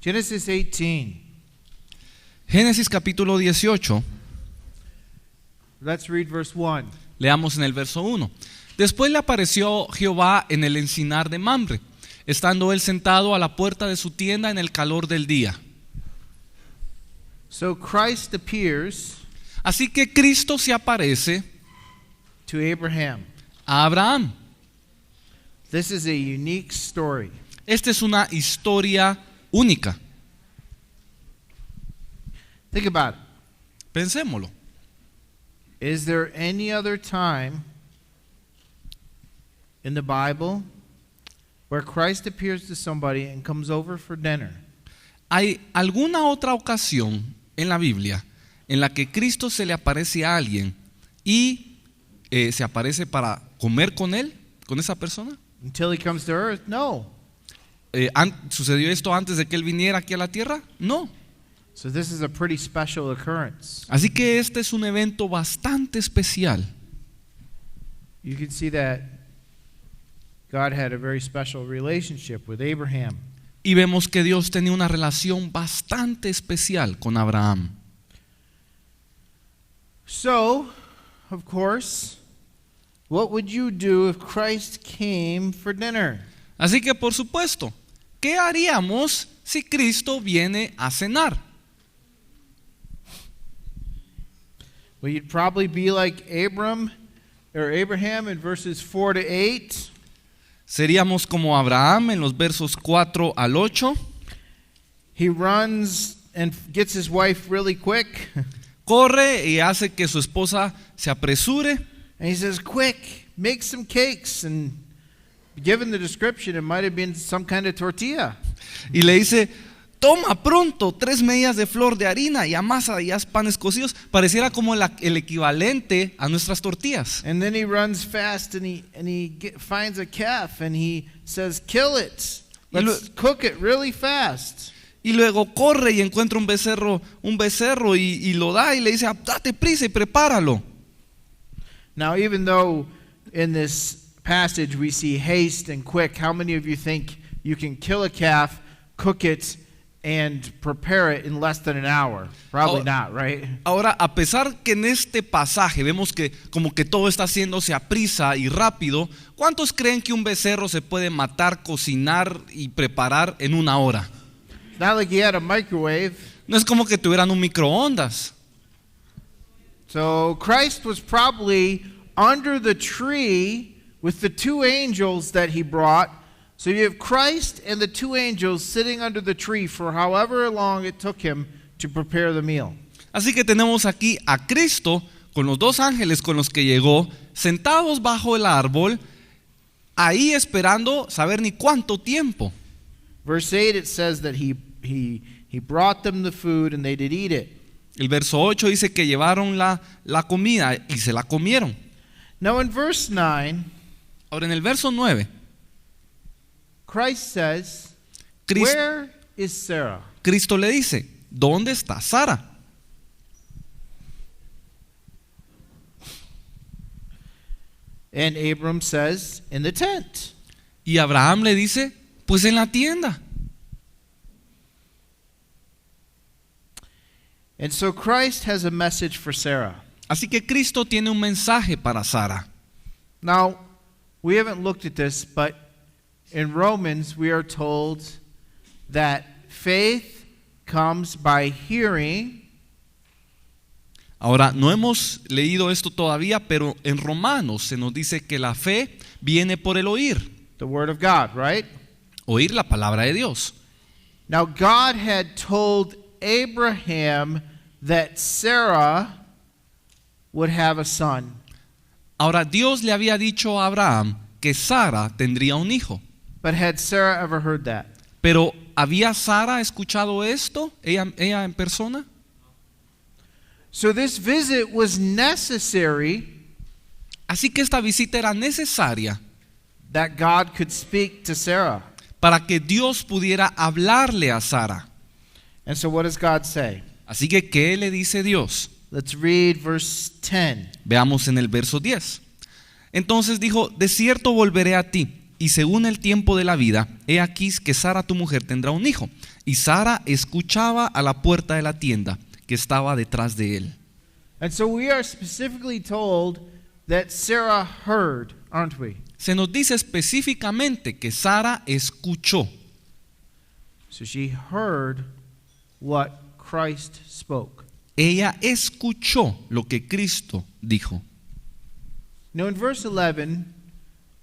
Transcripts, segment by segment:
Genesis 18. Génesis capítulo 18. Let's read verse 1. Leamos en el verso 1. Después le apareció Jehová en el encinar de Mamre, estando él sentado a la puerta de su tienda en el calor del día. So Christ appears Así que Cristo se aparece to Abraham. a Abraham. This is a unique story. Esta es una historia única. Think about it. Pensémoslo. Is there any other time in the Bible where Christ appears to somebody and comes over for dinner? ¿Hay alguna otra ocasión en la Biblia en la que Cristo se le aparece a alguien y se aparece para comer con él, con esa persona? Until he comes to earth? No. ¿Sucedió esto antes de que él viniera aquí a la tierra? No. So this is a pretty special occurrence. Así que este es un evento bastante especial. You can see that God had a very special relationship with Abraham. Y vemos que Dios tenía una relación bastante especial con Abraham. So, of course, what would you do if Christ came for dinner? Así que por supuesto, ¿qué haríamos si Cristo viene a cenar? Well, you'd probably be like Abraham in verses 4 to 8. Seríamos como Abraham en los versos 4 al 8. He runs and gets his wife really quick. Corre y hace que su esposa se apresure. And he says, quick, make some cakes. And given the description, it might have been some kind of tortilla. Y le dice, toma pronto 3 medidas de flor de harina y amasa y haz panes cocidos. Pareciera como el equivalente a nuestras tortillas. And then he runs fast and finds a calf and he says, kill it. Let's cook it really fast. Y luego corre y encuentra un becerro y lo da y le dice, date prisa y prepáralo. Now, even though in this passage we see haste and quick, how many of you think you can kill a calf, cook it, and prepare it in less than an hour? Probably not, right? Ahora, a pesar que en este pasaje vemos que como que todo está haciéndose a prisa y rápido, ¿cuántos creen que un becerro se puede matar, cocinar y preparar en 1 hora? Not like he had a microwave. No es como que tuvieran un microondas. So Christ was probably under the tree with the 2 angels that he brought. So you have Christ and the 2 angels sitting under the tree for however long it took him to prepare the meal. Así que tenemos aquí a Cristo con los 2 ángeles con los que llegó, sentados bajo el árbol, ahí esperando saber ni cuánto tiempo. Verse 8, it says that he brought them the food and they did eat it. El verso 8 dice que llevaron la comida y se la comieron. Now in verse 9, Ahora en el verso 9, Christ says, Cristo, where is Sarah? Cristo le dice, ¿dónde está Sara? And Abram says, in the tent. Y Abraham le dice, pues en la tienda. And so Christ has a message for Sarah. Así que Cristo tiene un mensaje para Sara. Now, we haven't looked at this, but in Romans we are told that faith comes by hearing. Ahora, no hemos leído esto todavía, pero en Romanos se nos dice que la fe viene por el oír. The word of God, right? Oír la palabra de Dios. Now, God had told Abraham that Sarah would have a son. Ahora, Dios le había dicho a Abraham que Sara tendría un hijo. But had Sarah ever heard that? Pero, ¿había Sara escuchado esto? ¿Ella en persona? So this visit was necessary Así que esta visita era necesaria that God could speak to Sarah. para que Dios pudiera hablarle a Sara. And so what does God say? Así que, ¿qué le dice Dios? Let's read verse 10. Veamos en el verso 10. Entonces dijo, de cierto volveré a ti, y según el tiempo de la vida, he aquí que Sara tu mujer tendrá un hijo. Y Sara escuchaba a la puerta de la tienda que estaba detrás de él. And so we are specifically told that Sarah heard, aren't we? Se nos dice específicamente que Sara escuchó. So she heard what Christ spoke. Ella escuchó lo que Cristo dijo. Now in verse 11,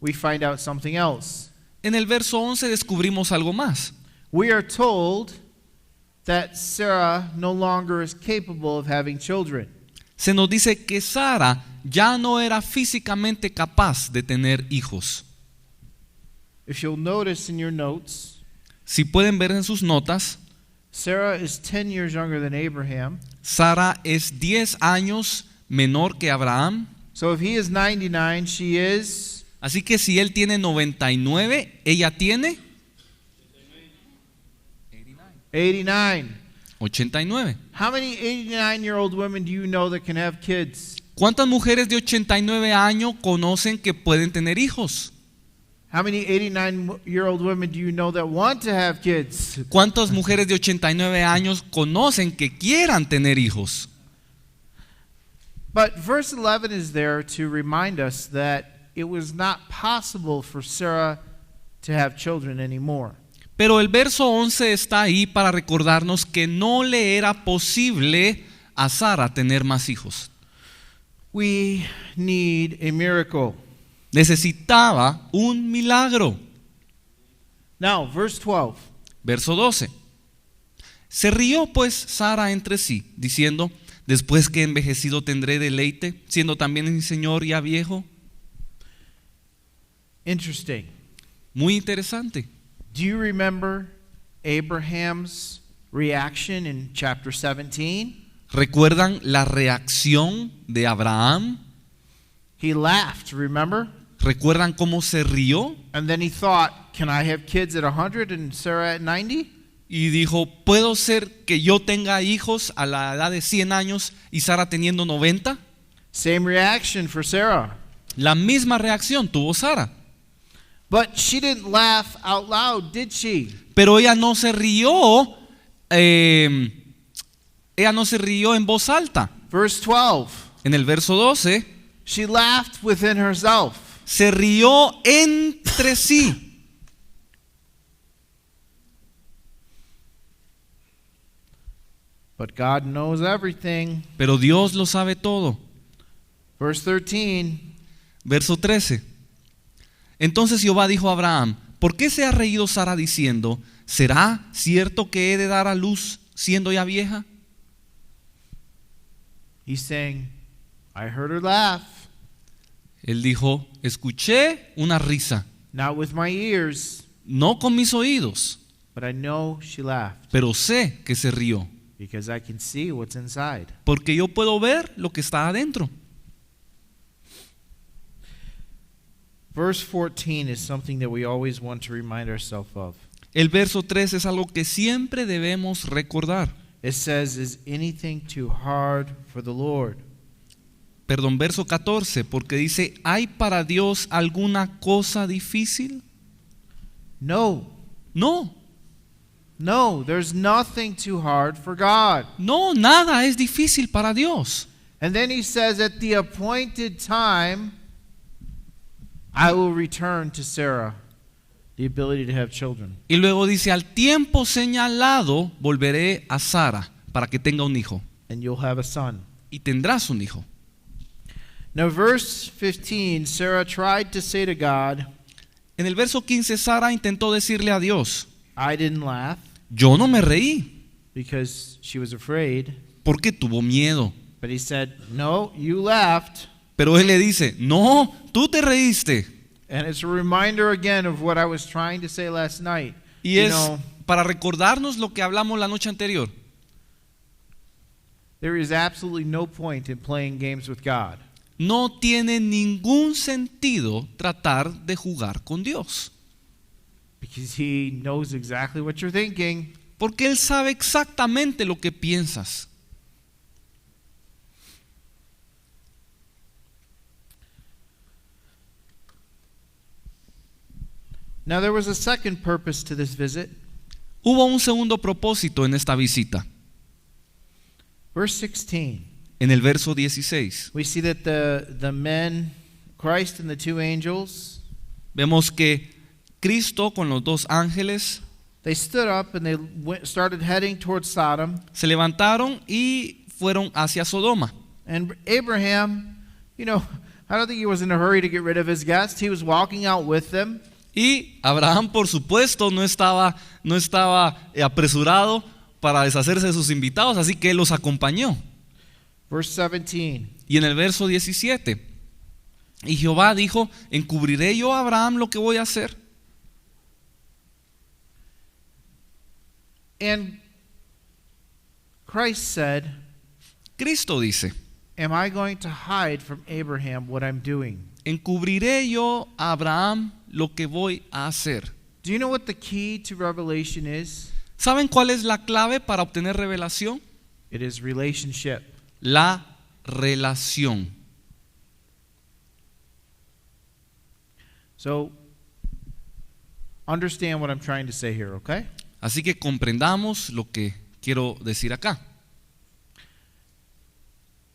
we find out something else. En el verso 11 descubrimos algo más. We are told that Sarah no longer is capable of having children. Se nos dice que Sara ya no era físicamente capaz de tener hijos. If you'll notice in your notes, Si pueden ver en sus notas, Sarah is 10 years younger than Abraham. Sara es 10 años menor que Abraham. So if he is 99, she is Así que si él tiene 99, ella tiene 89. 89. How many 89-year-old women do you know that can have kids? ¿Cuántas mujeres de 89 años conocen que pueden tener hijos? How many 89-year-old women do you know that want to have kids? ¿Cuántas mujeres de 89 años conocen que quieran tener hijos? But verse 11 is there to remind us that it was not possible for Sarah to have children anymore. Pero el verso 11 está ahí para recordarnos que no le era posible a Sara tener más hijos. We need a miracle. Necesitaba un milagro. Now, verse 12. Verso 12. Se rió pues Sara entre sí, diciendo: después que he envejecido tendré deleite, siendo también mi señor ya viejo. Interesting. Muy interesante. Do you remember Abraham's reaction in chapter 17? ¿Recuerdan la reacción de Abraham? He laughed, remember? ¿Recuerdan cómo se rió? And then he thought, can I have kids at 100 and Sarah at 90? Y dijo: ¿puedo ser que yo tenga hijos a la edad de 100 años y Sara teniendo 90? Same reaction for Sarah. La misma reacción tuvo Sara. But she didn't laugh out loud, did she? Pero ella no se rió, ella no se rió en voz alta. Verse 12. En el verso 12, She laughed within herself. se rió entre sí. But God knows everything. Pero Dios lo sabe todo. Verse 13. Verso 13. Entonces Jehová dijo a Abraham: ¿por qué se ha reído Sara diciendo: ¿será cierto que he de dar a luz siendo ya vieja? He's saying, I heard her laugh, Él dijo: escuché una risa, not with my ears, no con mis oídos, but I know she laughed pero sé que se rió, because I can see what's inside. porque yo puedo ver lo que está adentro. Verse 14 is something that we always want to remind ourselves of. El verso 3 es algo que siempre debemos recordar. It says, is anything too hard for the Lord? Perdón, verso 14, porque dice: ¿hay para Dios alguna cosa difícil? No. No, No, there's nothing too hard for God. no, nada es difícil para Dios. And then he says, at the appointed time, I will return to Sarah the ability to have children. Y luego dice: al tiempo señalado volveré a Sara para que tenga un hijo, And you'll have a son. y tendrás un hijo. Now, verse 15, Sarah tried to say to God, En el verso 15, Sara intentó decirle a Dios: I didn't laugh, yo no me reí, because she was afraid. porque tuvo miedo. But he said, no, you laughed. Pero él le dice: no, tú te reíste. And it's a reminder again of what I was trying to say last night. Y You es know, para recordarnos lo que hablamos la noche anterior. there is absolutely no point in playing games with God. No tiene ningún sentido tratar de jugar con Dios, Because he knows exactly what you're thinking. porque Él sabe exactamente lo que piensas. Now there was a second purpose to this visit. Hubo un segundo propósito en esta visita. Verse 16. En el verso 16 We see that the men, Christ and the two angels, vemos que Cristo con los dos ángeles they stood up and they started heading towards Sodom. se levantaron y fueron hacia Sodoma. And Abraham, I don't think he was in a hurry to get rid of his guests. He was walking out with them. Y Abraham, por supuesto, no estaba apresurado para deshacerse de sus invitados, así que él los acompañó. Verse 17. Y en el verso 17, y Jehová dijo: ¿encubriré yo a Abraham lo que voy a hacer? And Christ said, Cristo dice: am I going to hide from Abraham what I'm doing? ¿encubriré yo a Abraham lo que voy a hacer? Do you know what the key to revelation is? ¿Saben cuál es la clave para obtener revelación? It is relationship. La relación. So, understand what I'm trying to say here, okay? Así que comprendamos lo que quiero decir acá.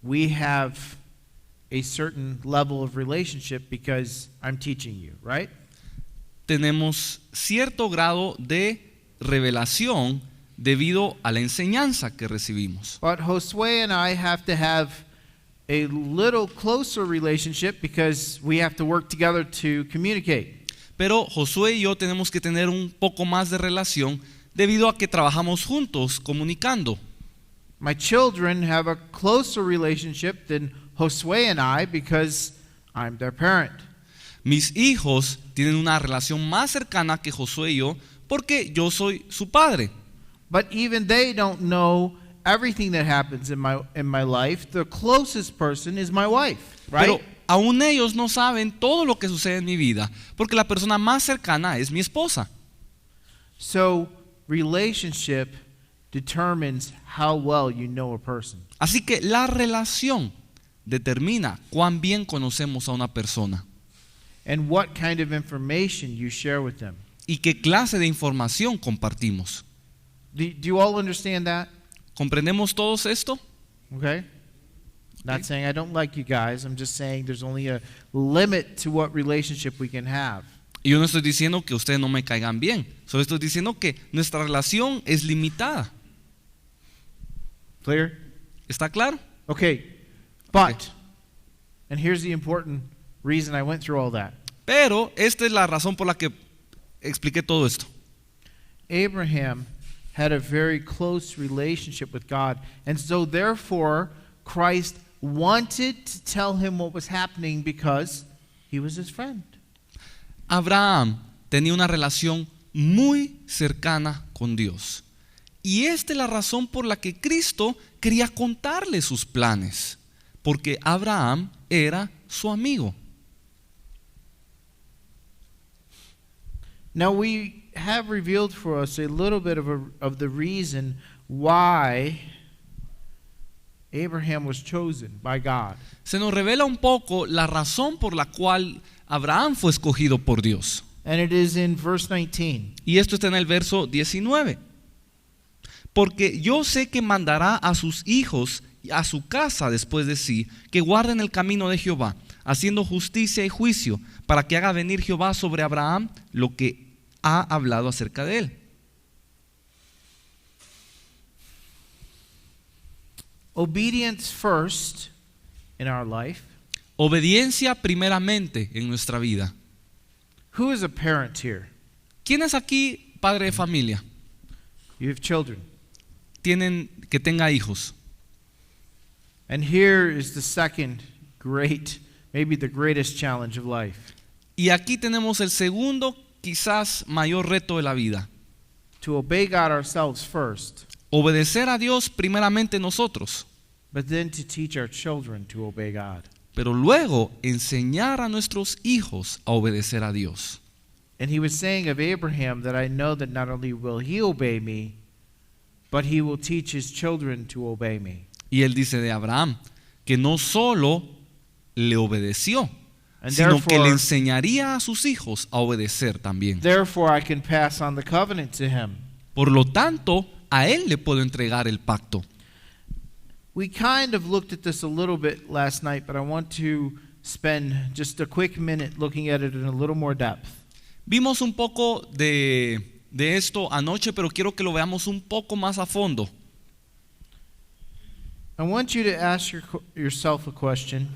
We have a certain level of relationship because I'm teaching you, right? Tenemos cierto grado de revelación debido a la enseñanza que recibimos. But Josue and I have to have a little closer relationship because we have to work together to communicate. Pero Josué y yo tenemos que tener un poco más de relación debido a que trabajamos juntos comunicando. My children have a closer relationship than Josue and I because I'm their parent. Mis hijos tienen una relación más cercana que Josué y yo porque yo soy su padre. But even they don't know everything that happens in my life. The closest person is my wife, right? Pero aún ellos no saben todo lo que sucede en mi vida porque la persona más cercana es mi esposa. So, relationship determines how well you know a person. Así que la relación determina cuán bien conocemos a una persona And what kind of information you share with them. y qué clase de información compartimos. Do you all understand that? ¿Comprendemos todos esto? Okay? Not saying I don't like you guys. I'm just saying there's only a limit to what relationship we can have. Y yo no estoy diciendo que ustedes no me caigan bien, solo estoy diciendo que nuestra relación es limitada. Clear? ¿Está claro? Okay. But, Okay. and here's the important reason I went through all that. Pero esta es la razón por la que expliqué todo esto. Abraham had a very close relationship with God. And so therefore, Christ wanted to tell him what was happening because he was his friend. Abraham tenía una relación muy cercana con Dios. Y esta es la razón por la que Cristo quería contarle sus planes, porque Abraham era su amigo. Now we have revealed for us a little bit of the reason why Abraham was chosen by God. Se nos revela un poco la razón por la cual Abraham fue escogido por Dios. And it is in verse 19. Y esto está en el verso 19. Porque yo sé que mandará a sus hijos y a su casa después de sí, que guarden el camino de Jehová, haciendo justicia y juicio, para que haga venir Jehová sobre Abraham lo que ha hablado acerca de él. Obedience first in our life. Obediencia primeramente en nuestra vida. Who is a parent here? ¿Quién es aquí padre de familia? You have children. Tienen que tenga hijos. And here is the second great, maybe the greatest challenge of life. Y aquí tenemos el segundo, quizás mayor reto de la vida. To obey God ourselves first, Obedecer a Dios primeramente nosotros, but then to teach our children to obey God. pero luego enseñar a nuestros hijos a obedecer a Dios. And he was saying of Abraham that I know that not only will he obey me, but he will teach his children to obey me. Y él dice de Abraham que no solo le obedeció, And sino que le therefore, enseñaría a sus hijos a obedecer también. therefore I can pass on the covenant to him. Por lo tanto, a él le puedo entregar el pacto. We kind of looked at this a little bit last night, but I want to spend just a quick minute looking at it in a little more depth. Vimos un poco de esto anoche, pero quiero que lo veamos un poco más a fondo. I want you to ask yourself a question.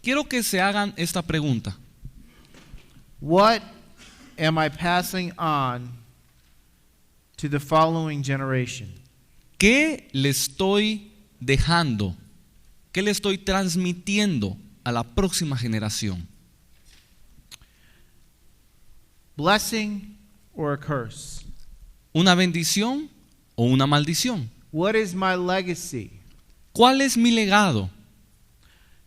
Quiero que se hagan esta pregunta. What am I passing on to the following generation? ¿Qué le estoy dejando? ¿Qué le estoy transmitiendo a la próxima generación? Blessing or a curse? ¿Una bendición o una maldición? What is my legacy? ¿Cuál es mi legado?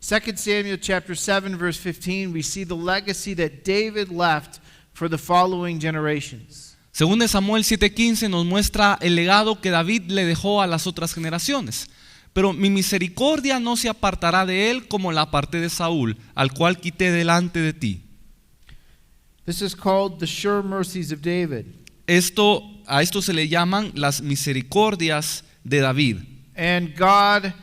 2 Samuel chapter 7 verse 15, we see the legacy that David left for the following generations. Según de Samuel 7:15 nos muestra el legado que David le dejó a las otras generaciones. Pero mi misericordia no se apartará de él como la aparté de Saúl, al cual quité delante de ti. This is called the sure mercies of David. A esto se le llaman las misericordias de David. And God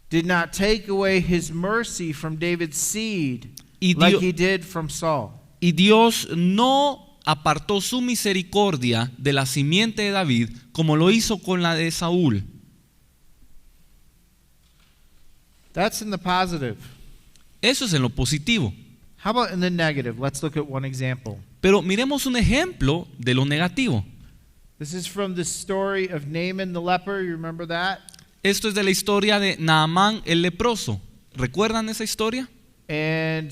did not take away his mercy from David's seed like he did from Saul. Y Dios no apartó su misericordia de la simiente de David como lo hizo con la de Saúl. That's in the positive. Eso es en lo positivo. How about in the negative? Let's look at one example. Pero miremos un ejemplo de lo negativo. This is from the story of Naaman the leper. You remember that? Esto es de la historia de Naamán el leproso. ¿Recuerdan esa historia? And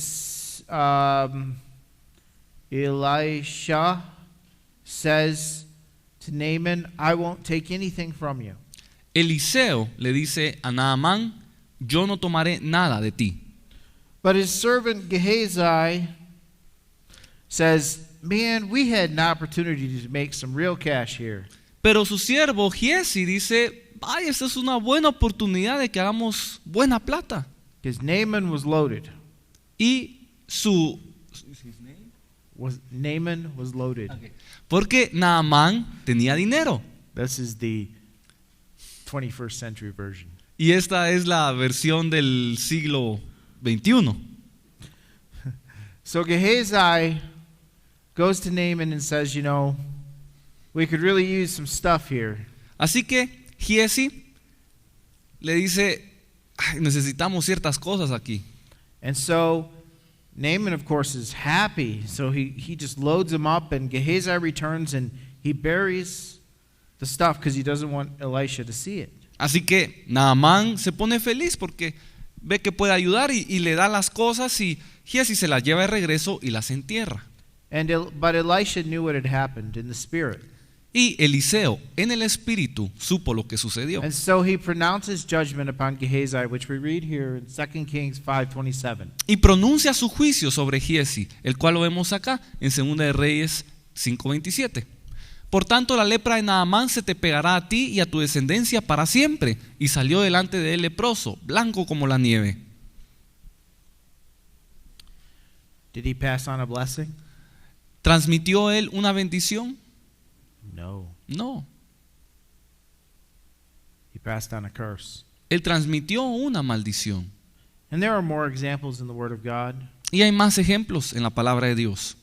Elisha says to Naaman, I won't take anything from you. Eliseo le dice a Naamán, yo no tomaré nada de ti. But his servant Gehazi says, man, we had an opportunity to make some real cash here. Pero su siervo Giesi dice, ay, esta es una buena oportunidad de que hagamos buena plata. Because Naaman was loaded. Y Naaman was loaded. Porque Naamán tenía dinero. This is the 21st century version. Y esta es la versión del siglo XXI. So Gehazi goes to Naaman and says, you know, we could really use some stuff here. Así que Giesi le dice, ay, necesitamos ciertas cosas aquí. And so Naaman, of course, is happy. So he just loads him up, and Gehazi returns and he buries the stuff because he doesn't want Elisha to see it. Así que Naamán se pone feliz porque ve que puede ayudar y le da las cosas y Giesi se las lleva de regreso y las entierra. But Elisha knew what had happened in the spirit. Y Eliseo en el espíritu supo lo que sucedió. And so he pronounces judgment upon Gehazi, which we read here in 2 Kings 5:27. Y pronuncia su juicio sobre Giesi, el cual lo vemos acá en 2 de Reyes 5:27. Por tanto, la lepra de Naamán se te pegará a ti y a tu descendencia para siempre. Y salió delante de él leproso, blanco como la nieve. Did he pass on a blessing? ¿Transmitió él una bendición? No. No. He passed on a curse. Él transmitió una maldición. And there are more examples in the Word of God. Y hay más ejemplos en la palabra de Dios.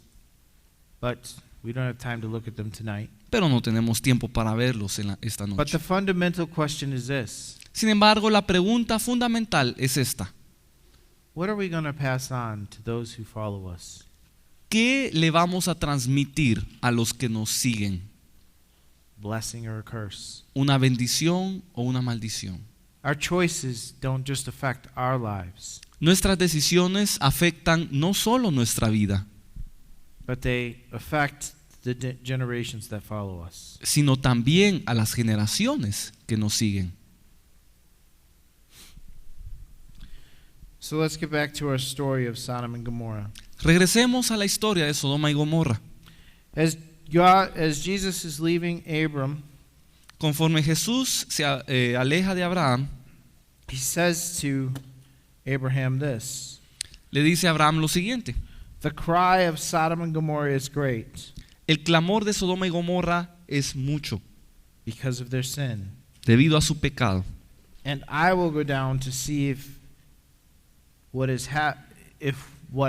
But we don't have time to look at them tonight. Pero no tenemos tiempo para verlos esta But noche. the fundamental question is this. Sin embargo, la pregunta fundamental es esta. What are we going to pass on to those who follow us? ¿Qué le vamos a transmitir a los que nos siguen? Blessing or a curse? ¿Una bendición o una maldición? Our choices don't just affect our lives, Nuestras decisiones afectan no solo nuestra vida, but they affect the generations that follow us. sino también a las generaciones que nos siguen. So let's get back to our story of Sodom and Gomorrah. Regresemos a la historia de Sodoma y Gomorra. As Jesus is leaving Abram, Conforme Jesús se aleja de Abraham, he says to Abraham this. le dice a Abraham lo siguiente: The cry of Sodom and Gomorrah is great el clamor de Sodoma y Gomorra es mucho because of their sin. debido a su pecado. And I will go down to see if what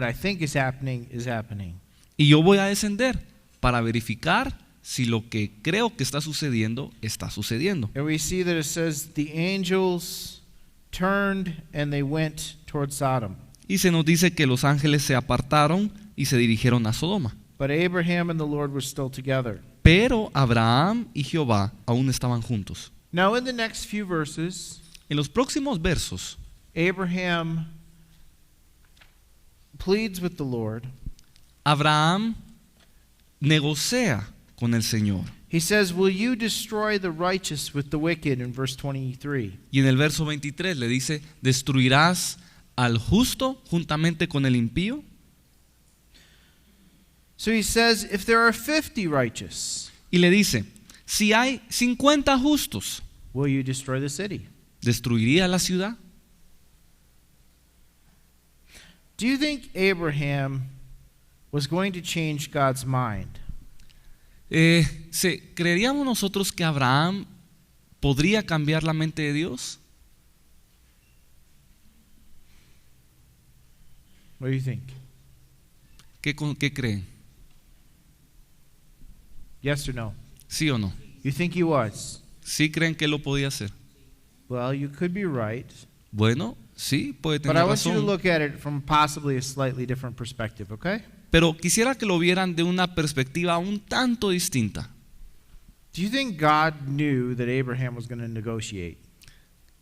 I think is happening is happening. Y yo voy a descender para verificar si lo que creo que está sucediendo está sucediendo. And we see that it says the angels turned and they went towards Sodom. Y se nos dice que los ángeles se apartaron y se dirigieron a Sodoma. But Abraham and the Lord were still together. Pero Abraham y Jehová aún estaban juntos. Now in the next few verses, En los próximos versos, Abraham pleads with the Lord. Abraham negocia con el Señor. He says, "Will you destroy the righteous with the wicked?" in verse 23. Y en el verso 23 le dice: ¿destruirás al justo juntamente con el impío? So he says, if there are 50 righteous, Y le dice: si hay 50 justos, will you destroy the city? ¿destruiría la ciudad? Do you think Abraham was going to change God's mind? ¿Creeríamos nosotros que Abraham podría cambiar la mente de Dios? What do you think? ¿Qué creen? Yes or no? ¿Sí o no? You think he was? ¿Sí creen que lo podía hacer? Well, you could be right. Bueno, sí, puede But I tener want you to razón. look at it from possibly a slightly different perspective, okay? Pero quisiera que lo vieran de una perspectiva un tanto distinta. Do you think God knew that Abraham was going to negotiate?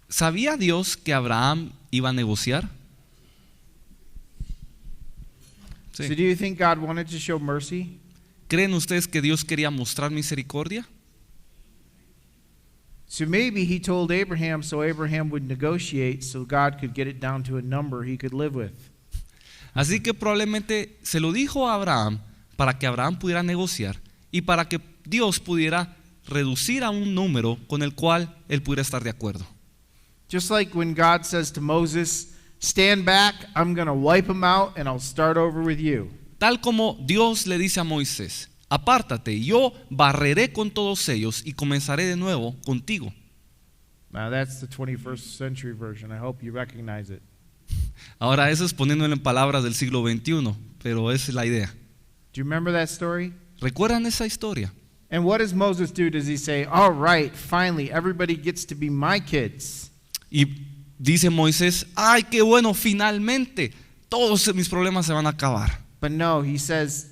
¿Sabía Dios que Abraham iba a negociar? So Sí. do you think God wanted to show mercy? ¿Creen ustedes que Dios quería mostrar misericordia? So maybe he told Abraham so Abraham would negotiate so God could get it down to a number he could live with. Así que probablemente se lo dijo a Abraham para que Abraham pudiera negociar y para que Dios pudiera reducir a un número con el cual él pudiera estar de acuerdo. Just like when God says to Moses, "Stand back, I'm going to wipe them out and I'll start over with you." Tal como Dios le dice a Moisés: apártate, yo barreré con todos ellos y comenzaré de nuevo contigo. Now that's the 21st century version. I hope you recognize it. Ahora eso es poniéndolo en palabras del siglo XXI, pero esa es la idea. Do you remember that story? ¿Recuerdan esa historia? And what does Moses do? Does he say, "All right, finally everybody gets to be my kids"? Y dice Moisés: ay, qué bueno, finalmente todos mis problemas se van a acabar. But no, he says,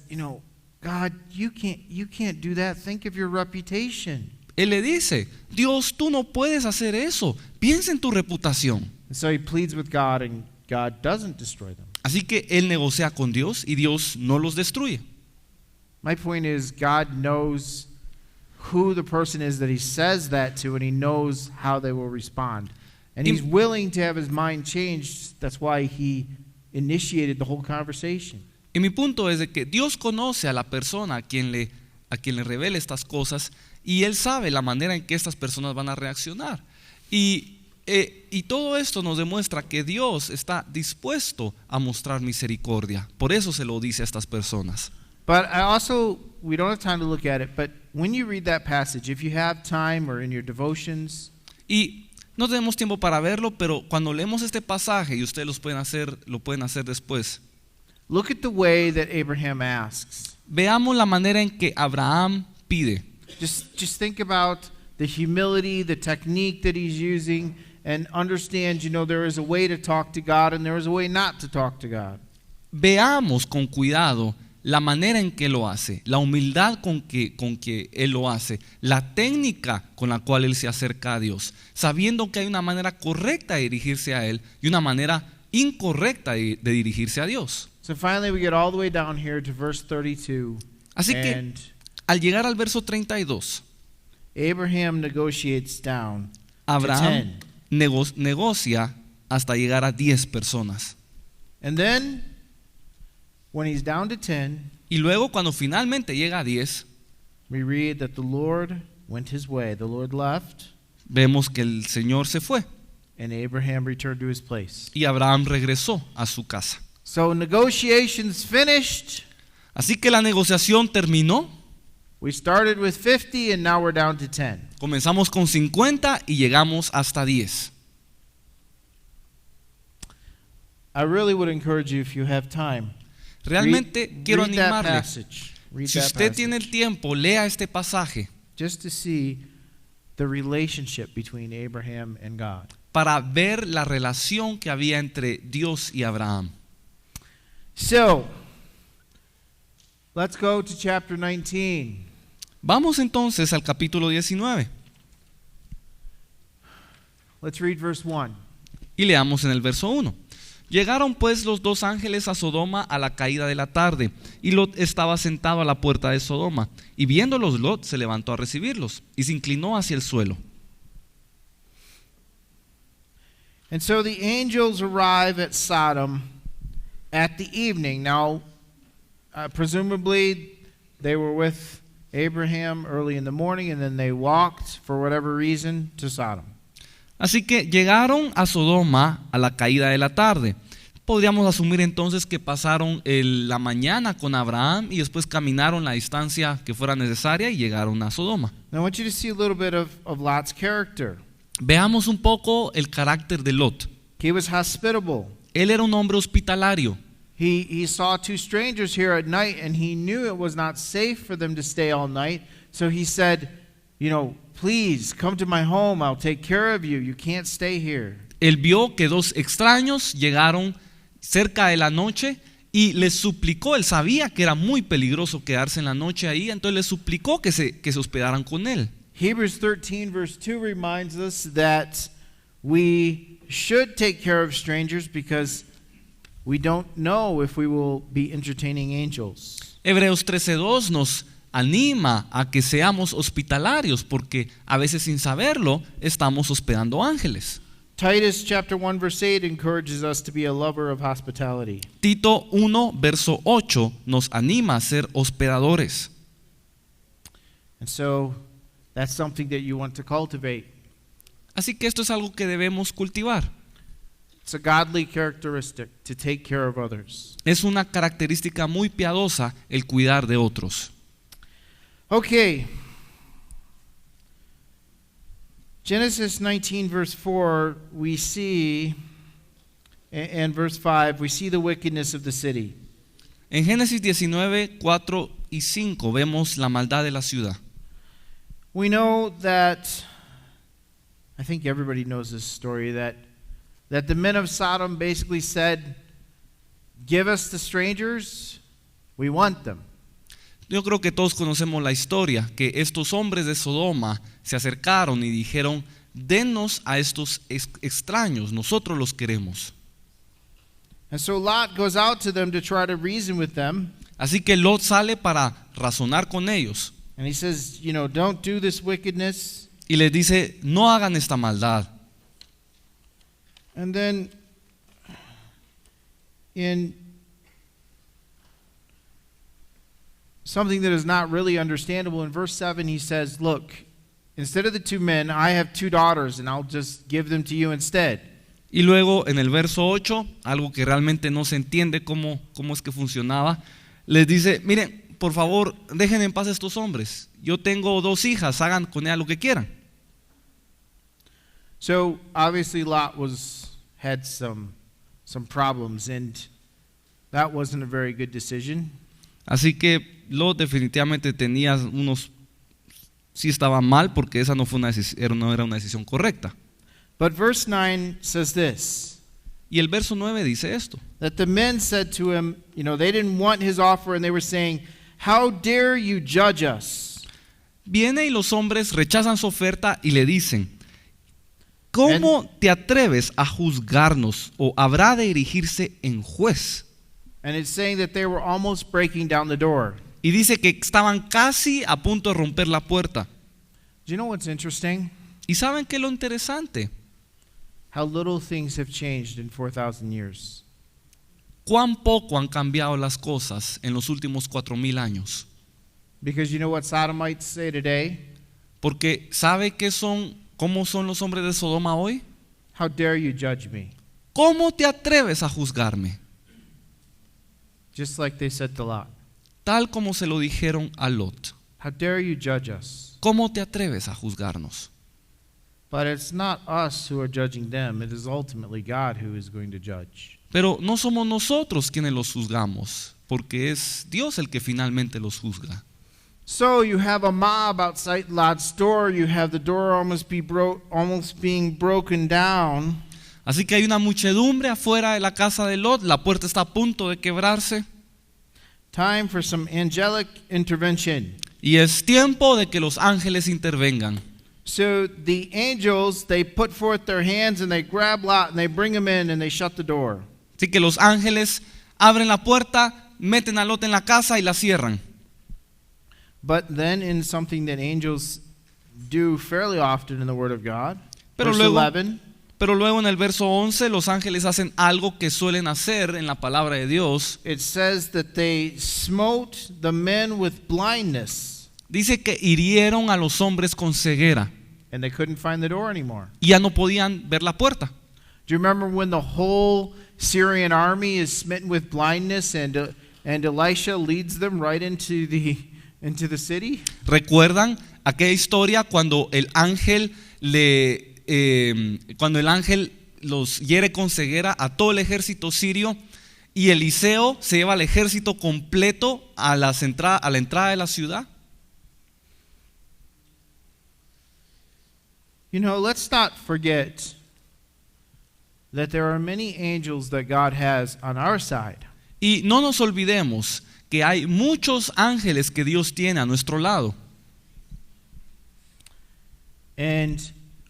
God, you can't do that. Think of your reputation. Él le dice: Dios, tú no puedes hacer eso, piensa en tu reputación. And so he pleads with God and God doesn't destroy them. Así que él negocia con Dios y Dios no los destruye. My point is, God knows who the person is that he says that to, and he knows how they will respond. And he's willing to have his mind changed. That's why he initiated the whole conversation. Y mi punto es de que Dios conoce a la persona a quien le revela estas cosas y Él sabe la manera en que estas personas van a reaccionar. Y todo esto nos demuestra que Dios está dispuesto a mostrar misericordia. Por eso se lo dice a estas personas. But we don't have time to look at it, but when you read that passage, if you have time or in your devotions, Y no tenemos tiempo para verlo, pero cuando leemos este pasaje, y ustedes lo pueden hacer después, look at the way that Abraham asks. veamos la manera en que Abraham pide. Just think about the humility, the technique that he's using, and understand, there is a way to talk to God and there is a way not to talk to God. Veamos con cuidado la manera en que lo hace, la humildad con que él lo hace, la técnica con la cual él se acerca a Dios, sabiendo que hay una manera correcta de dirigirse a Él y una manera incorrecta de dirigirse a Dios. So finally we get all the way down here to verse 32. Así que And al llegar al verso 32, Abraham negotiates down Abraham to 10. negocia hasta llegar a 10 personas. And then when he's down to 10, Y luego cuando finalmente llega a 10, we read that the Lord went his way. The Lord left, vemos que el Señor se fue and Abraham returned to his place. y Abraham regresó a su casa. So negotiations finished. Así que la negociación terminó. We started with 50 and now we're down to 10. Comenzamos con 50 y llegamos hasta 10. I really would encourage you, if you have time, Realmente quiero read that animarle. passage. Read Si that usted passage. tiene el tiempo, lea este pasaje Just to see the relationship between Abraham and God. para ver la relación que había entre Dios y Abraham. So, let's go to chapter 19. Vamos entonces al capítulo 19 Let's read verse 1. y leamos en el verso 1. Llegaron pues los dos ángeles a Sodoma a la caída de la tarde, y Lot estaba sentado a la puerta de Sodoma, y viéndolos Lot se levantó a recibirlos y se inclinó hacia el suelo. And so the angels arrive at Sodom at the evening. Now, presumably they were with Abraham early in the morning, and then they walked, for whatever reason, to Sodom. Así que llegaron a Sodoma a la caída de la tarde. Podríamos asumir entonces que pasaron la mañana con Abraham y después caminaron la distancia que fuera necesaria y llegaron a Sodoma. Now, I want you to see a little bit of Lot's character. Veamos un poco el carácter de Lot. He was hospitable. Él era un hombre hospitalario. He saw two strangers here at night, and he knew it was not safe for them to stay all night. So he said, please come to my home. I'll take care of you. You can't stay here. Él vio que dos extraños llegaron cerca de la noche y les suplicó. Él sabía que era muy peligroso quedarse en la noche ahí, entonces les suplicó que se hospedaran con él. Hebrews 13 verse 2 reminds us that we should take care of strangers because we don't know if we will be entertaining angels. Hebreos 13:2 nos anima a que seamos hospitalarios porque a veces sin saberlo estamos hospedando ángeles. Titus chapter 1 verse 8 encourages us to be a lover of hospitality. Tito 1 verso 8 nos anima a ser hospedadores. And so that's something that you want to cultivate. Así que esto es algo que debemos cultivar. It's a godly characteristic to take care of others. Es una característica muy piadosa el cuidar de otros. Okay. Genesis 19 verse 4 we see, and verse 5 we see the wickedness of the city. En Génesis 19, 4 y 5 vemos la maldad de la ciudad. We know that, I think everybody knows this story, that the men of Sodom basically said, give us the strangers, we want them. Yo creo que todos conocemos la historia, que estos hombres de Sodoma se acercaron y dijeron, denos a estos extraños, nosotros los queremos. And so Lot goes out to them to try to reason with them. Así que Lot sale para razonar con ellos And he says, don't do this wickedness. y les dice, no hagan esta maldad. And then in something that is not really understandable, in verse 7 he says, look, instead of the two men, I have two daughters, and I'll just give them to you instead. Y luego en el verso 8, algo que realmente no se entiende cómo es que funcionaba, les dice, miren, por favor, dejen en paz a estos hombres. Yo tengo dos hijas, hagan con ellas lo que quieran. So obviously Lot had some problems, and that wasn't a very good decision. Así que Lot definitivamente tenía sí estaba mal porque esa no era una decisión correcta. But verse 9 says this, Y el verso 9 dice esto. that the men said to him, they didn't want his offer, and they were saying, how dare you judge us? Viene y los hombres rechazan su oferta y le dicen, ¿cómo te atreves a juzgarnos o habrá de erigirse en juez? And it's saying that they were almost breaking down the door. Y dice que estaban casi a punto de romper la puerta. Do you know what's interesting? ¿Y saben qué es lo interesante? How little things have changed in 4,000 years. Cuán poco han cambiado las cosas en los últimos 4,000 años. Because you know what Sodomites say today? Porque ¿sabe cómo son los hombres de Sodoma hoy? How dare you judge me? ¿Cómo te atreves a juzgarme? just like they said to Lot. tal como se lo dijeron a Lot. How dare you judge us? ¿Cómo te atreves a juzgarnos? But it's not us who are judging them. It is ultimately God who is going to judge. Pero no somos nosotros quienes los juzgamos, porque es Dios el que finalmente los juzga. So you have a mob outside Lot's door. You have the door almost being broken down. Así que hay una muchedumbre afuera de la casa de Lot, la puerta está a punto de quebrarse Time for some angelic intervention. y es tiempo de que los ángeles intervengan. So the angels, they put forth their hands and they grab Lot and they bring him in and they shut the door. Así que los ángeles abren la puerta, meten a Lot en la casa y la cierran. But then in something that angels do fairly often in the Word of God, Pero verse luego, 11, pero luego en el verso 11 los ángeles hacen algo que suelen hacer en la palabra de Dios. it says that they smote the men with blindness Dice que hirieron a los hombres con ceguera and they couldn't find the door anymore. y ya no podían ver la puerta. Do you remember when the whole Syrian army is smitten with blindness and Elisha leads them right into the city? ¿Recuerdan aquella historia cuando el ángel los hiere con ceguera a todo el ejército sirio y Eliseo se lleva al ejército completo a la entrada de la ciudad? You know, let's not forget that there are many angels that God has on our side. Y no nos olvidemos que hay muchos ángeles que Dios tiene a nuestro lado. And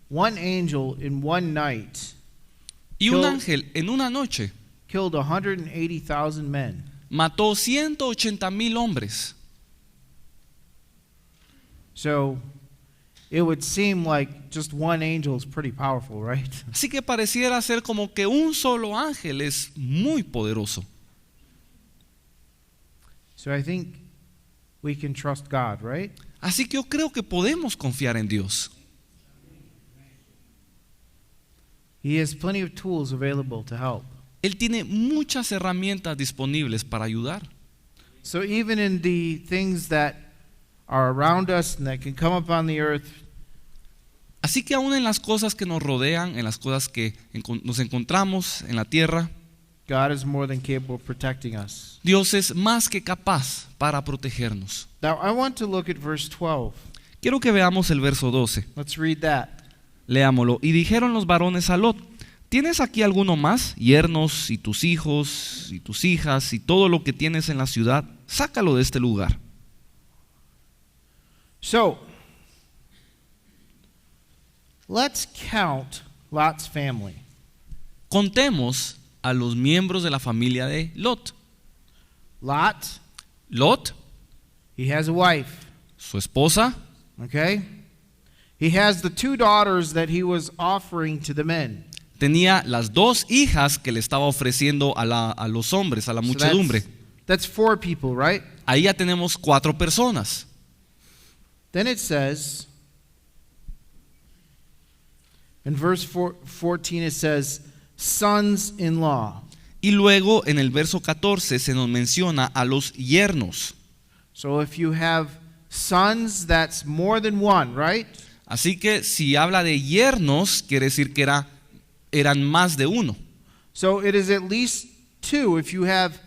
one angel in one night Y un ángel en una noche killed 180,000 men. mató 180,000 hombres. So it would seem like just one angel is pretty powerful, right? Así que pareciera ser como que un solo ángel es muy poderoso. So I think we can trust God, right? Así que yo creo que podemos confiar en Dios. He has plenty of tools available to help. Él tiene muchas herramientas disponibles para ayudar. So even in the things that are around us and that can come upon the earth, Así que aún en las cosas que nos rodean, en las cosas que nos encontramos en la tierra, God is more than capable of protecting us. Dios es más que capaz para protegernos. Now I want to look at verse 12. Quiero que veamos el verso 12. Let's read that. Leámoslo. Y dijeron los varones a Lot: ¿tienes aquí alguno más? Yernos y tus hijos y tus hijas y todo lo que tienes en la ciudad, sácalo de este lugar. So, let's count Lot's family. Contemos a los miembros de la familia de Lot. Lot, Lot, he has a wife, su esposa, okay? He has the two daughters that he was offering to the men. tenía las dos hijas que le estaba ofreciendo a los hombres, a la muchedumbre. That's 4 people, right? Ahí ya tenemos 4 personas. Then it says, in verse 14 it says, sons-in-law. Y luego en el verso 14 se nos menciona a los yernos. So if you have sons, that's more than one, right? Así que si habla de yernos, quiere decir que eran más de uno. So it is at least 2. If you have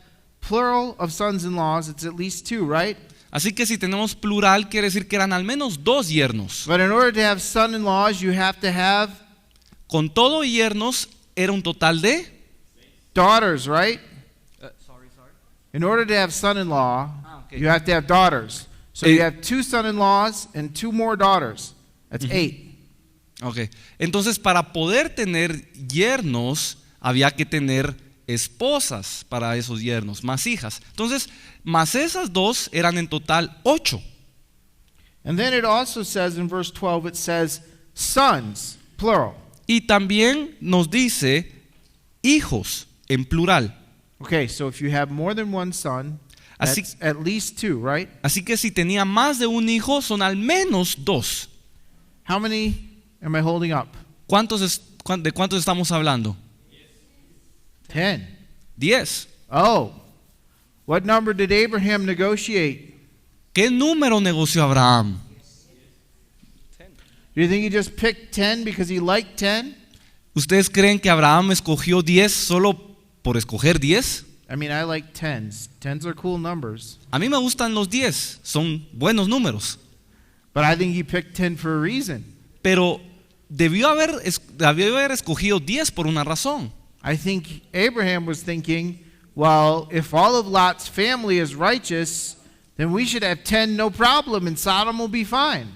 plural of sons-in-laws, it's at least 2, right? Así que si tenemos plural, quiere decir que eran al menos 2 yernos. But in order to have son-in-laws, you have to have Con todo yernos era un total de daughters, right? In order to have son-in-law, you have to have daughters. So you have 2 son-in-laws and 2 more daughters. That's 8. Ok, entonces para poder tener yernos había que tener esposas para esos yernos, más hijas. Entonces, más esas 2 eran en total 8. And then it also says in verse 12, it says sons, plural. Y también nos dice hijos en plural. Okay, so if you have more than one son, Así, that's at least 2, right? así que si tenía más de un hijo, son al menos 2. How many am I holding up? ¿De cuántos estamos hablando? 10. 10. Oh. What number did Abraham negotiate? ¿Qué número negoció Abraham? Do you think he just picked 10 because he liked 10? ¿Ustedes creen que Abraham escogió 10 solo por escoger 10? I mean, I like 10s. 10s are cool numbers. A mí me gustan los 10, son buenos números. But I think he picked 10 for a reason. Pero debió haber escogido 10 por una razón. I think Abraham was thinking, well, if all of Lot's family is righteous, then we should have 10 no problem and Sodom will be fine.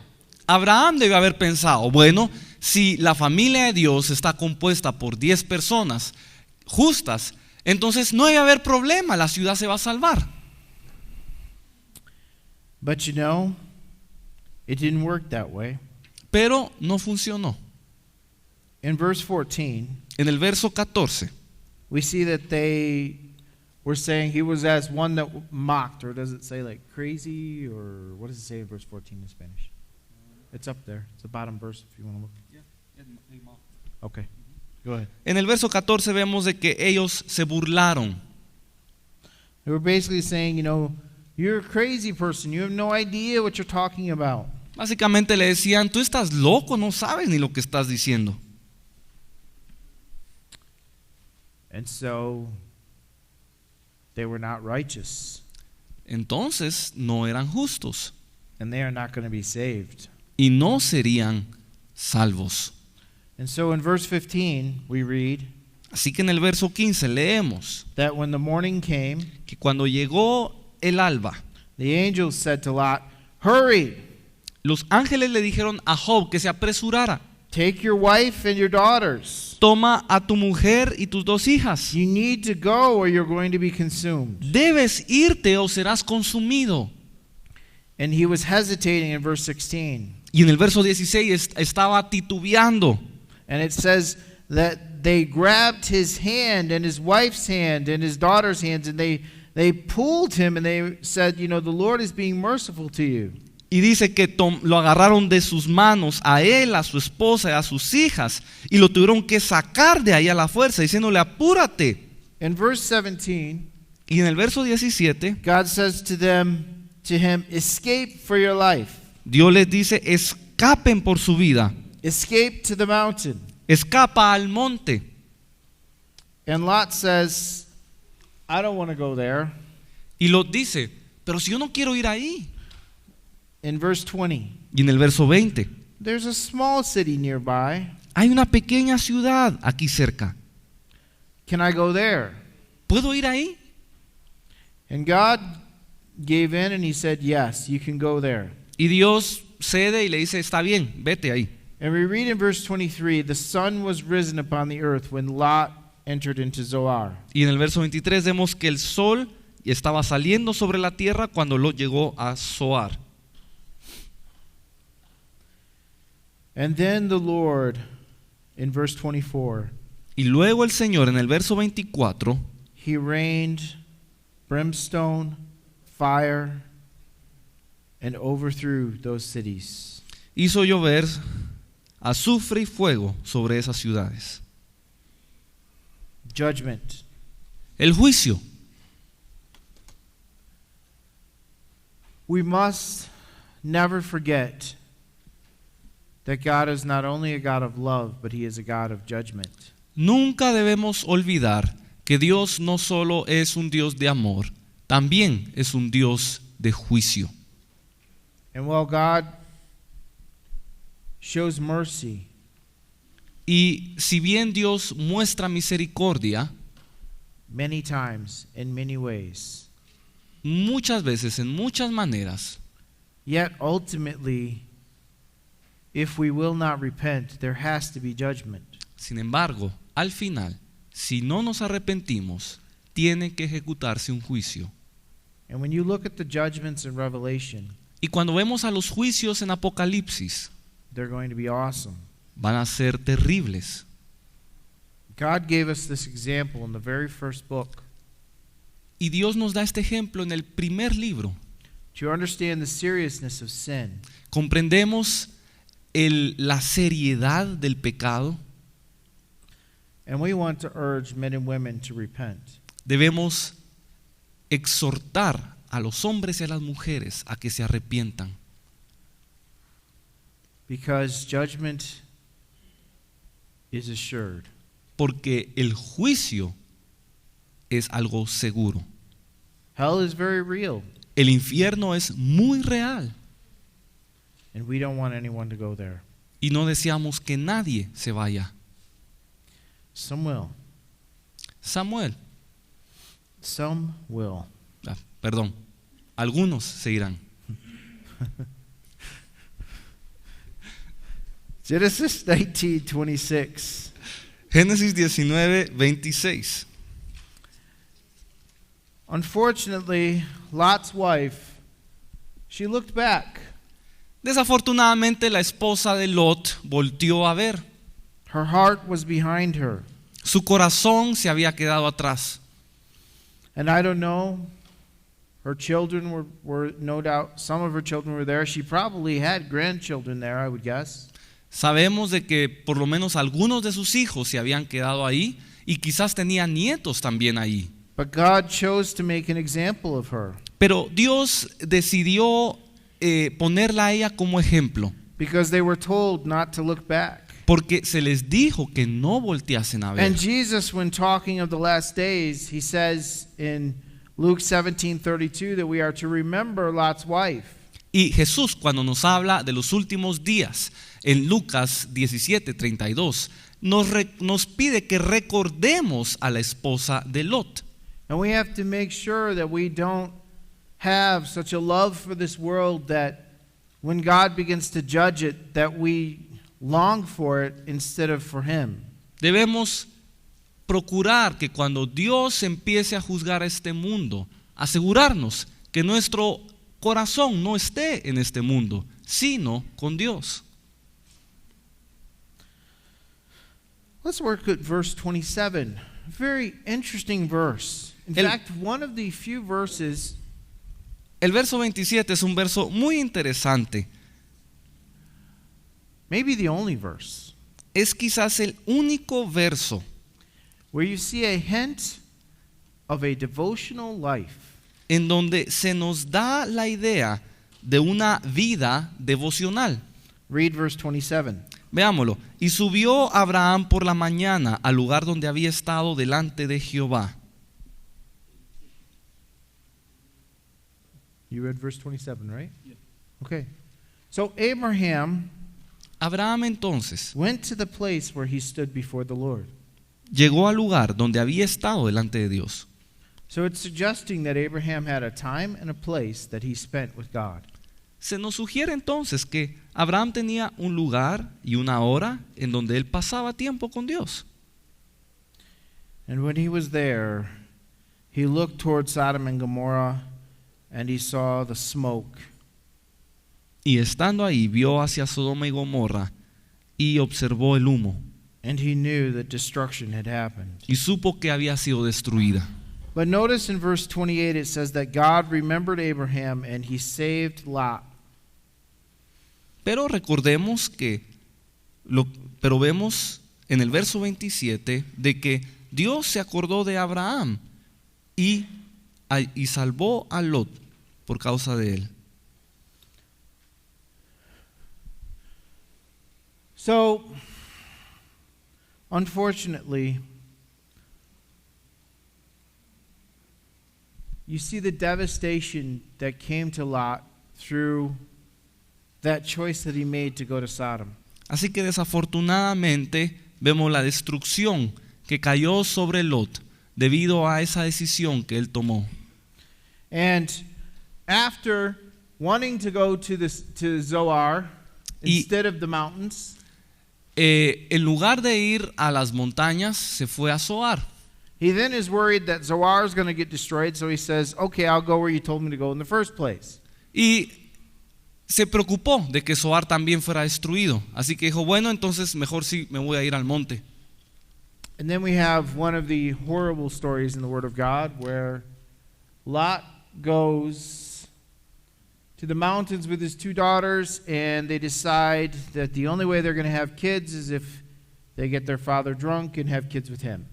Abraham debió haber pensado, bueno, si la familia de Dios está compuesta por 10 personas justas, entonces no debe haber problema, la ciudad se va a salvar. But you know, it didn't work that way. Pero no funcionó. In verse 14, En el verso 14, we see that they were saying he was as one that mocked, or does it say like crazy, or what does it say in verse 14 in Spanish? It's up there. It's the bottom verse if you want to look. Okay, go ahead. en el verso 14 vemos de que ellos se burlaron. They were basically saying, you know, you're a crazy person. You have no idea what you're talking about. Básicamente le decían, tú estás loco, no sabes ni lo que estás diciendo. And so they were not righteous, Entonces no eran justos and they are not going to be saved. y no serían salvos. And so in verse 15, we read Así que en el verso 15 leemos that when the morning came, que cuando llegó el alba, the angels said to Lot, hurry, los ángeles le dijeron a Job que se apresurara. take your wife and your daughters. Toma a tu mujer y tus 2 hijas. You need to go or you're going to be consumed. Debes irte o serás consumido. And he was hesitating in verse 16. Y en el verso 16 estaba titubeando. And it says that they grabbed his hand and his wife's hand and his daughter's hands and they pulled him and they said, you know, the Lord is being merciful to you. Y dice que lo agarraron de sus manos a él, a su esposa y a sus hijas y lo tuvieron que sacar de ahí a la fuerza diciéndole apúrate. In verse 17, Y en el verso 17 God says to him, escape for your life. Dios les dice escapen por su vida, Escape to the mountain. escapa al monte. And Lot says, I don't want to go there. Y Lot dice, pero si yo no quiero ir ahí. In verse 20, Y en el verso 20 there's a small city nearby. hay una pequeña ciudad aquí cerca. Can I go there? ¿Puedo ir ahí? And God gave in and he said, yes, you can go there. Y Dios cede y le dice, está bien, vete ahí. And we read in verse 23, the sun was risen upon the earth when Lot entered into Zoar. Y en el verso 23 vemos que el sol estaba saliendo sobre la tierra cuando Lot llegó a Zoar. And then the Lord, in verse 24, Y luego el Señor en el verso 24 he rained brimstone, fire, and overthrew those cities. hizo llover azufre y fuego sobre esas ciudades. Judgment. El juicio. We must never forget that God is not only a God of love, but he is a God of judgment. Nunca debemos olvidar que Dios no solo es un Dios de amor, también es un Dios de juicio. And while God shows mercy, Y si bien Dios muestra misericordia, many times, in many ways, muchas veces, en muchas maneras, yet ultimately, if we will not repent, there has to be judgment. sin embargo, al final, si no nos arrepentimos, tiene que ejecutarse un juicio. And when you look at the judgments in Revelation, Y cuando vemos a los juicios en Apocalipsis, they're going to be awesome. van a ser terribles. God gave us this example in the very first book Y Dios nos da este ejemplo en el primer libro. to understand the seriousness of sin. Comprendemos la seriedad del pecado. And we want to urge men and women to repent. Debemos exhortar a los hombres y a las mujeres a que se arrepientan. Because judgment is assured. Porque el juicio es algo seguro. Hell is very real, El infierno es muy real and we don't want anyone to go there. y no deseamos que nadie se vaya. Some will. Samuel, Some will. perdón, algunos se irán. Genesis 19:26. Génesis 19:26. Unfortunately, Lot's wife, she looked back. Desafortunadamente la esposa de Lot volteó a ver. Her heart was behind her. Su corazón se había quedado atrás. And I don't know, her children were no doubt, some of her children were there. She probably had grandchildren there, I would guess. Sabemos de que por lo menos algunos de sus hijos se habían quedado ahí y quizás tenía nietos también ahí. But God chose to make an example of her. Pero Dios decidió ponerla a ella como ejemplo, Because they were told not to look back. porque se les dijo que no volteasen a ver. And Jesus, when talking of the last days, he says in Luke 17:32 that we are to remember Lot's wife. Y Jesús, cuando nos habla de los últimos días, en Lucas 17:32, nos pide que recordemos a la esposa de Lot. And we have to make sure that we don't have such a love for this world that when God begins to judge it, that we long for it instead of for Him. Debemos procurar que cuando Dios empiece a juzgar a este mundo, asegurarnos que nuestro corazón no esté en este mundo, sino con Dios. Let's work at verse 27. Very interesting verse. In fact, one of the few verses, El verso 27 es un verso muy interesante. maybe the only verse, Es quizás el único verso where you see a hint of a devotional life. en donde se nos da la idea de una vida devocional. Read verse 27. Veámoslo. Y subió Abraham por la mañana al lugar donde había estado delante de Jehová. You read verse 27, right? Yeah. Okay. So Abraham Abraham entonces went to the place where he stood before the Lord. llegó al lugar donde había estado delante de Dios. So it's suggesting that Abraham had a time and a place that he spent with God. Se nos sugiere entonces que Abraham tenía un lugar y una hora en donde él pasaba tiempo con Dios. And when he was there, he looked toward Sodom and Gomorrah and he saw the smoke. Y estando ahí vio hacia Sodoma y Gomorra y observó el humo And he knew that destruction had happened. y supo que había sido destruida. But notice in verse 28 it says that God remembered Abraham and he saved Lot. Pero recordemos pero vemos en el verso 27 de que Dios se acordó de Abraham y salvó a Lot por causa de él. So, unfortunately, you see the devastation that came to Lot through that choice that he made to go to Sodom. Así que desafortunadamente vemos la destrucción que cayó sobre Lot debido a esa decisión que él tomó. And after wanting to go to Zoar instead of the mountains, En lugar de ir a las montañas, se fue a Zoar. he then is worried that Zoar is going to get destroyed, so he says, okay, I'll go where you told me to go in the first place. Y se preocupó de que Zoar también fuera destruido. Así que dijo, bueno, entonces mejor sí me voy a ir al monte. And then we have one of the horrible stories in the Word of God where Lot goes to the mountains with his two daughters, and they decide that the only way they're going to have kids is if they get their father drunk and have kids with him.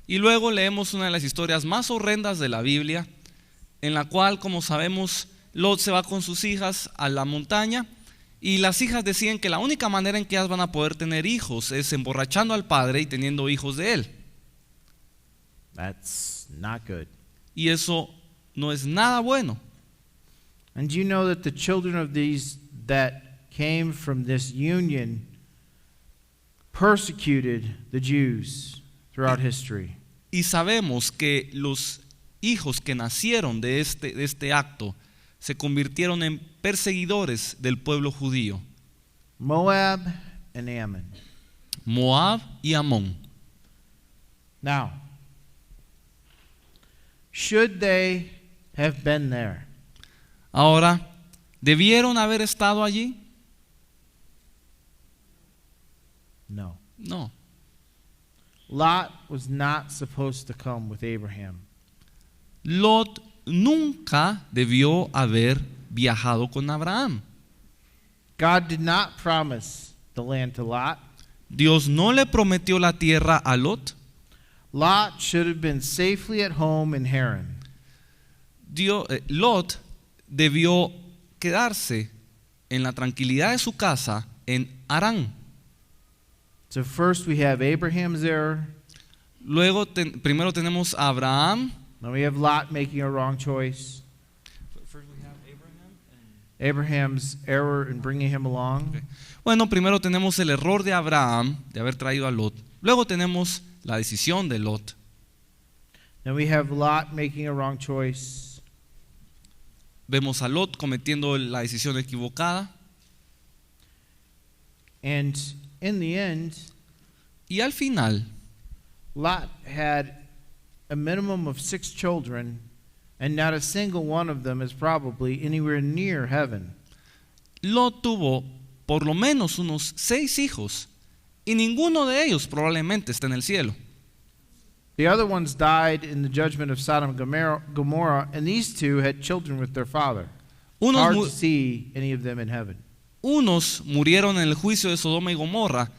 Y luego leemos una de las historias más horrendas de la Biblia, en la cual, como sabemos, Lot se va con sus hijas a la montaña y las hijas deciden que la única manera en que ellas van a poder tener hijos es emborrachando al padre y teniendo hijos de él. That's not good. Y eso no es nada bueno. And you know that the children of these that came from this union persecuted the Jews throughout history. Y sabemos que los hijos que nacieron de este acto se convirtieron en perseguidores del pueblo judío. Moab and Ammon. Moab y Amón. Now, should they have been there? Ahora, ¿debieron haber estado allí? No. No. Lot was not supposed to come with Abraham. Lot nunca debió haber viajado con Abraham. God did not promise the land to Lot. Dios no le prometió la tierra a Lot. Lot should have been safely at home in Haran. Lot debió quedarse en la tranquilidad de su casa en Harán. So first we have Abraham's error. Luego primero tenemos a Abraham. Then we have Lot making a wrong choice. Abraham's error in bringing him along. Okay. Bueno, primero tenemos el error de Abraham de haber traído a Lot. Luego tenemos la decisión de Lot. Then we have Lot making a wrong choice. Vemos a Lot cometiendo la decisión equivocada. And in the end, Y al final, Lot had a minimum of 6 children, and not a single one of them is probably anywhere near heaven. Lot tuvo por lo menos unos 6 hijos y ninguno de ellos probablemente está en el cielo. The other ones died in the judgment of Sodom and Gomorrah, and these 2 had children with their father. Hard to see any of them in heaven. Unos murieron en el juicio de Sodoma y Gomorra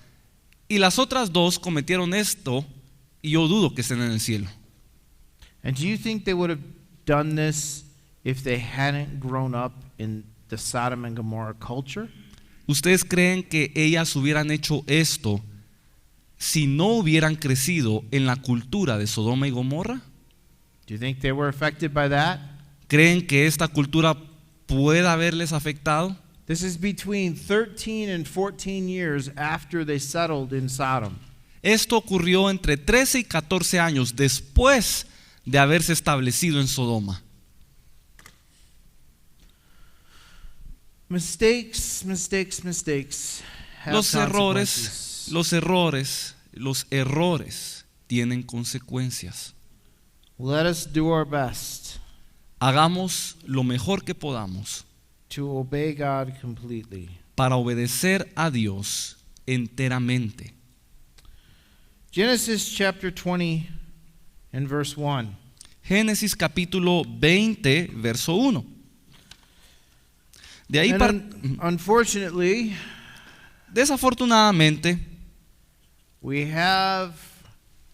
y las otras 2 cometieron esto y yo dudo que estén en el cielo. And do you think they would have done this if they hadn't grown up in the Sodom and Gomorrah culture? ¿Ustedes creen que ellas hubieran hecho esto si no hubieran crecido en la cultura de Sodoma y Gomorra? Do you think they were affected by that? ¿Creen que esta cultura pueda haberles afectado? This is between 13 and 14 years after they settled in Sodom. Esto ocurrió entre 13 y 14 años después de haberse establecido en Sodoma. Mistakes have consequences. Los errores tienen consecuencias. Let us do our best Hagamos lo mejor que podamos to obey God completely. para obedecer a Dios enteramente. Genesis chapter 20 and verse 1. Génesis capítulo 20, verso 1. De ahí Unfortunately, desafortunadamente, we have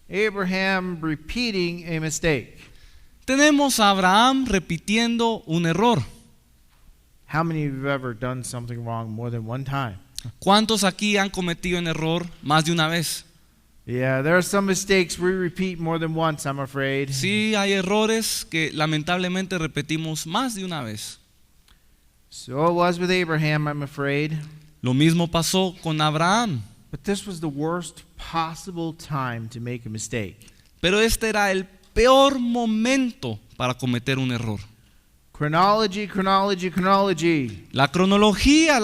Abraham repeating a mistake. tenemos a Abraham repitiendo un error. How many of you have ever done something wrong more than one time? ¿Cuántos aquí han cometido un error más de una vez? Yeah, there are some mistakes we repeat more than once, I'm afraid. Sí, hay errores que lamentablemente repetimos más de una vez. So it was with Abraham, I'm afraid. Lo mismo pasó con Abraham. But this was the worst possible time to make a mistake. Pero este era el peor momento para cometer un error. Chronology. La cronología.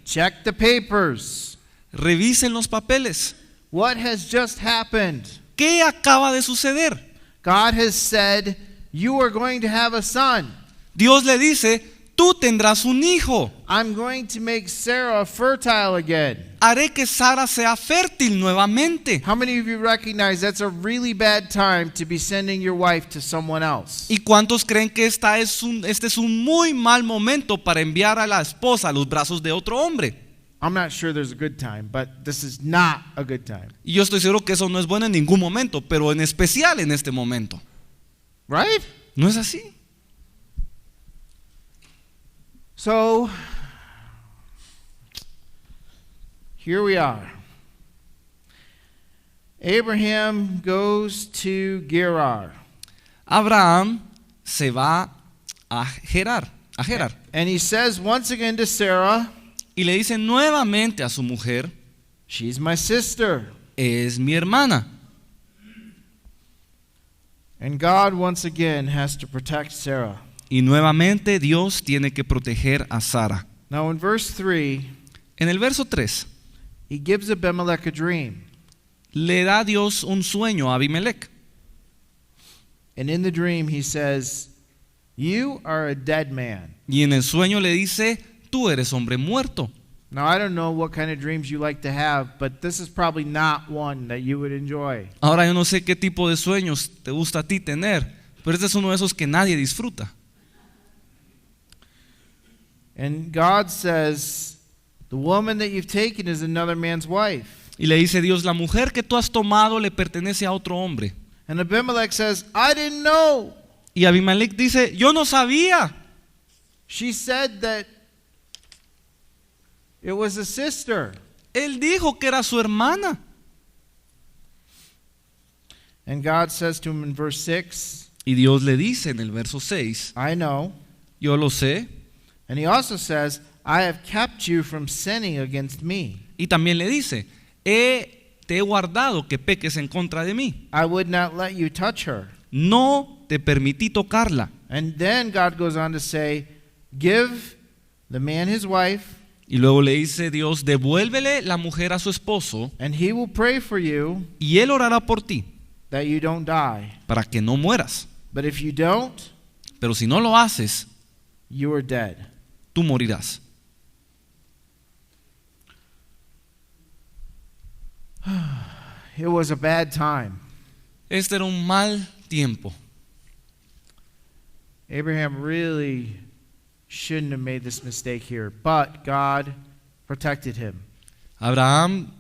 Check the papers. Revisen los papeles. What has just happened? ¿Qué acaba de suceder? God has said, you are going to have a son. Dios le dice, tú tendrás un hijo. I'm going to make Sarah fertile again. Haré que Sara sea fértil nuevamente. How many of you recognize that's a really bad time to be sending your wife to someone else? ¿Y cuántos creen que este es un muy mal momento para enviar a la esposa a los brazos de otro hombre? I'm not sure there's a good time, but this is not a good time. Y yo estoy seguro que eso no es bueno en ningún momento, pero en especial en este momento. Right? ¿No es así? So, here we are. Abraham goes to Gerar. Abraham se va a Gerar. And he says once again to Sarah, Y le dice nuevamente a su mujer, she's my sister. es mi hermana. And God once again has to protect Sarah. Y nuevamente Dios tiene que proteger a Sara. Now in verse 3, En el verso 3, he gives Abimelech a dream. le da Dios un sueño a Abimelech. And in the dream he says, you are a dead man. Y en el sueño le dice, tú eres hombre muerto. Now I don't know what kind of dreams you like to have, but this is probably not one that you would enjoy. Ahora yo no sé qué tipo de sueños te gusta a ti tener, pero este es uno de esos que nadie disfruta. And God says, the woman that you've taken is another man's wife. Y le dice Dios, la mujer que tú has tomado le pertenece a otro hombre. And Abimelech says, I didn't know. Y Abimelech dice, yo no sabía. She said that it was a sister. Él dijo que era su hermana. And God says to him in verse 6, Y Dios le dice en el verso 6, I know. yo lo sé. And he also says, I have kept you from sinning against me. Y también le dice, te he guardado que peques en contra de mí. I would not let you touch her. No te permití tocarla. And then God goes on to say, give the man his wife, Y luego le dice Dios, devuélvele la mujer a su esposo and he will pray for you y él orará por ti that you don't die. para que no mueras. But if you don't, Pero si no lo haces, you are dead. tú morirás. It was a bad time. Este era un mal tiempo. Abraham really shouldn't have made this mistake here, but God protected him. Abraham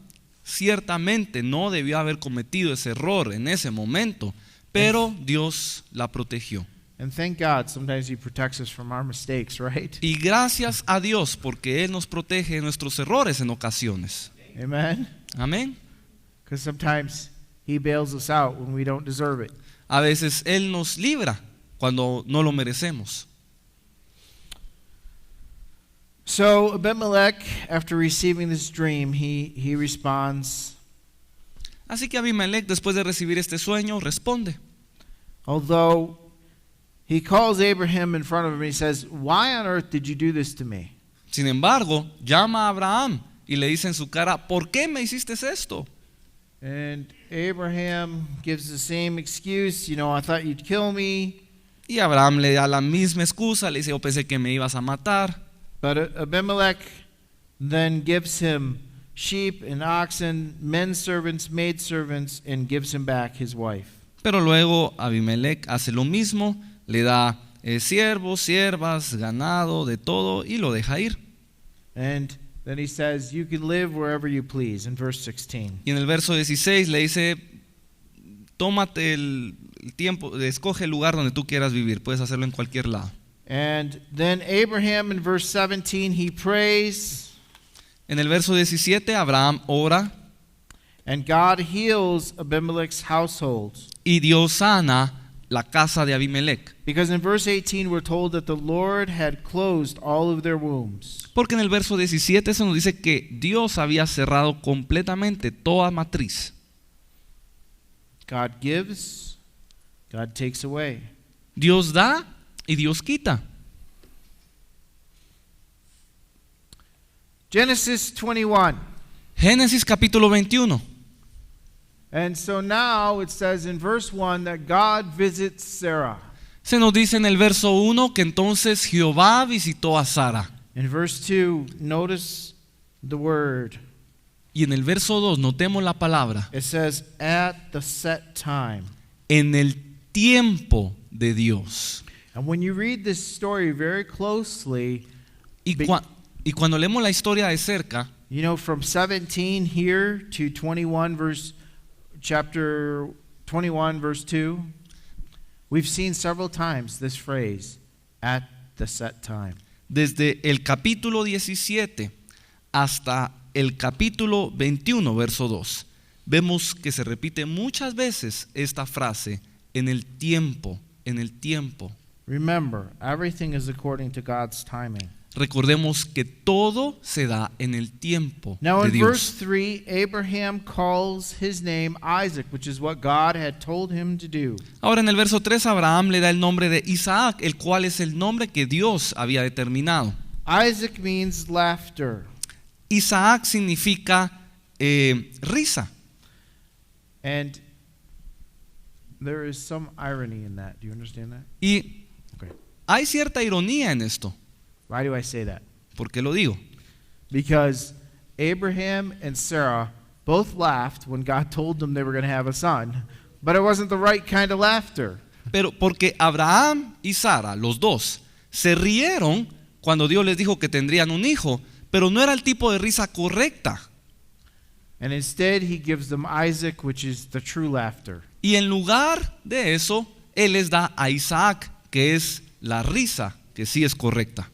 ciertamente no debió haber cometido ese error en ese momento, pero Dios la protegió. And thank God sometimes he protects us from our mistakes, right? Y gracias a Dios porque Él nos protege de nuestros errores en ocasiones. Amen? Amén. Because sometimes he bails us out when we don't deserve it. A veces Él nos libra cuando no lo merecemos. So Abimelech, after receiving this dream, he responds, Así que Abimelech, después de recibir este sueño, responde. although he calls Abraham in front of him and he says, why on earth did you do this to me? Sin embargo, llama a Abraham y le dice en su cara, ¿por qué me hiciste esto? And Abraham gives the same excuse, I thought you'd kill me. Y Abraham le da la misma excusa, le dice, yo pensé que me ibas a matar. But Abimelech then gives him sheep and oxen, men servants, maid servants, and gives him back his wife. Pero luego Abimelech hace lo mismo, le da siervos, siervas, ganado, de todo y lo deja ir. And then he says, you can live wherever you please, in verse 16. Y en el verso 16 le dice, tómate el tiempo, escoge el lugar donde tú quieras vivir, puedes hacerlo en cualquier lado. And then Abraham in verse 17, he prays, En el verso 17 Abraham ora and God heals Abimelech's household. y Dios sana la casa de Abimelech. Because in verse 18 we're told that the Lord had closed all of their wombs. Porque en el verso 17 se nos dice que Dios había cerrado completamente toda matriz. God gives, God takes away. Dios da y Dios quita. Genesis 21. Génesis capítulo 21. And so now it says in verse 1 that God visits Sarah. Se nos dice en el verso 1 que entonces Jehová visitó a Sara. In verse 2, notice the word. Y en el verso 2 notemos la palabra. It says, at the set time. En el tiempo de Dios. And when you read this story very closely, Y cuando leemos la historia de cerca, from 17 here to 21 chapter 21 verse 2, We've seen several times this phrase, at the set time. Desde el capítulo 17 hasta el capítulo 21, verso 2, vemos que se repite muchas veces esta frase, en el tiempo, en el tiempo. Remember, everything is according to God's timing. Recordemos que todo se da en el tiempo Now de in verse Dios. 3, Abraham calls his name Isaac, which is what God had told him to do. Ahora en el verso 3 Abraham le da el nombre de Isaac, el cual es el nombre que Dios había determinado. Isaac means laughter. Isaac significa risa. And there is some irony in that. Do you understand that? Y Okay. hay cierta ironía en esto. Why do I say that? ¿Por qué lo digo? Because Abraham and Sarah both laughed when God told them they were going to have a son, but it wasn't the right kind of laughter. Pero porque Abraham y Sara, los dos, se rieron cuando Dios les dijo que tendrían un hijo, pero no era el tipo de risa correcta. And instead, he gives them Isaac, which is the true laughter. Y en lugar de eso, Él les da a Isaac, que es la risa, que sí es correcta.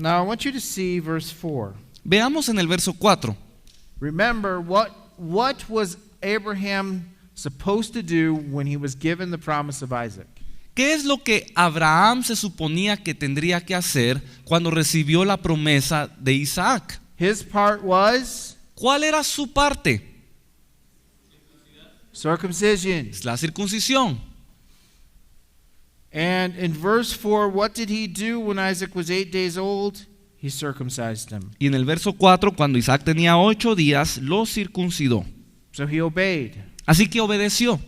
Now, I want you to see verse 4. Veamos en el verso 4. Remember, what was Abraham supposed to do when he was given the promise of Isaac? ¿Qué es lo que Abraham se suponía que tendría que hacer cuando recibió la promesa de Isaac? His part was ¿Cuál era su parte? circumcision. Es la circuncisión. And in verse 4, what did he do when Isaac was 8 days old? He circumcised him. Y en el verso 4, cuando Isaac tenía 8 días, lo circuncidó. So he obeyed. Así que obedeció.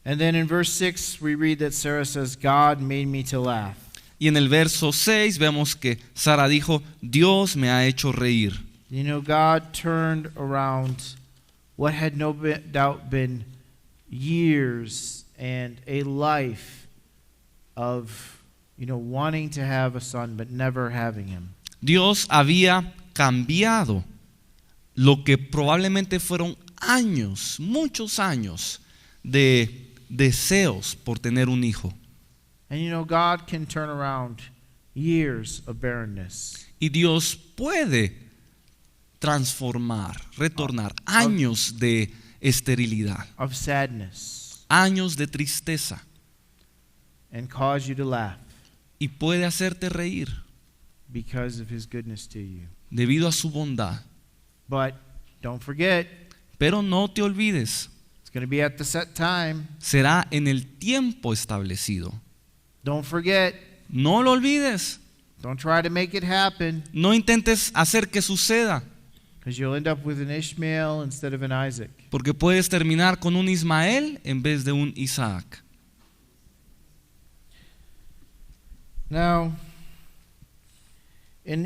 And then in verse 6, we read that Sarah says, God made me to laugh. Y en el verso 6 vemos que Sara dijo, Dios me ha hecho reír. You know, God turned around what had no doubt been years and a life of, wanting to have a son but never having him. Dios había cambiado lo que probablemente fueron años, muchos años de deseos por tener un hijo. And God can turn around years of barrenness. Y Dios puede transformar, retornar años de esterilidad, Of sadness, años de tristeza, and cause you to laugh y puede hacerte reír because of his goodness to you. debido a su bondad. But don't forget, Pero no te olvides, it's going to be at the set time. será en el tiempo establecido. Don't forget, No lo olvides, don't try to make it happen, no intentes hacer que suceda, because you'll end up with an Ishmael instead of an Isaac. porque puedes terminar con un Ismael en vez de un Isaac. Now, in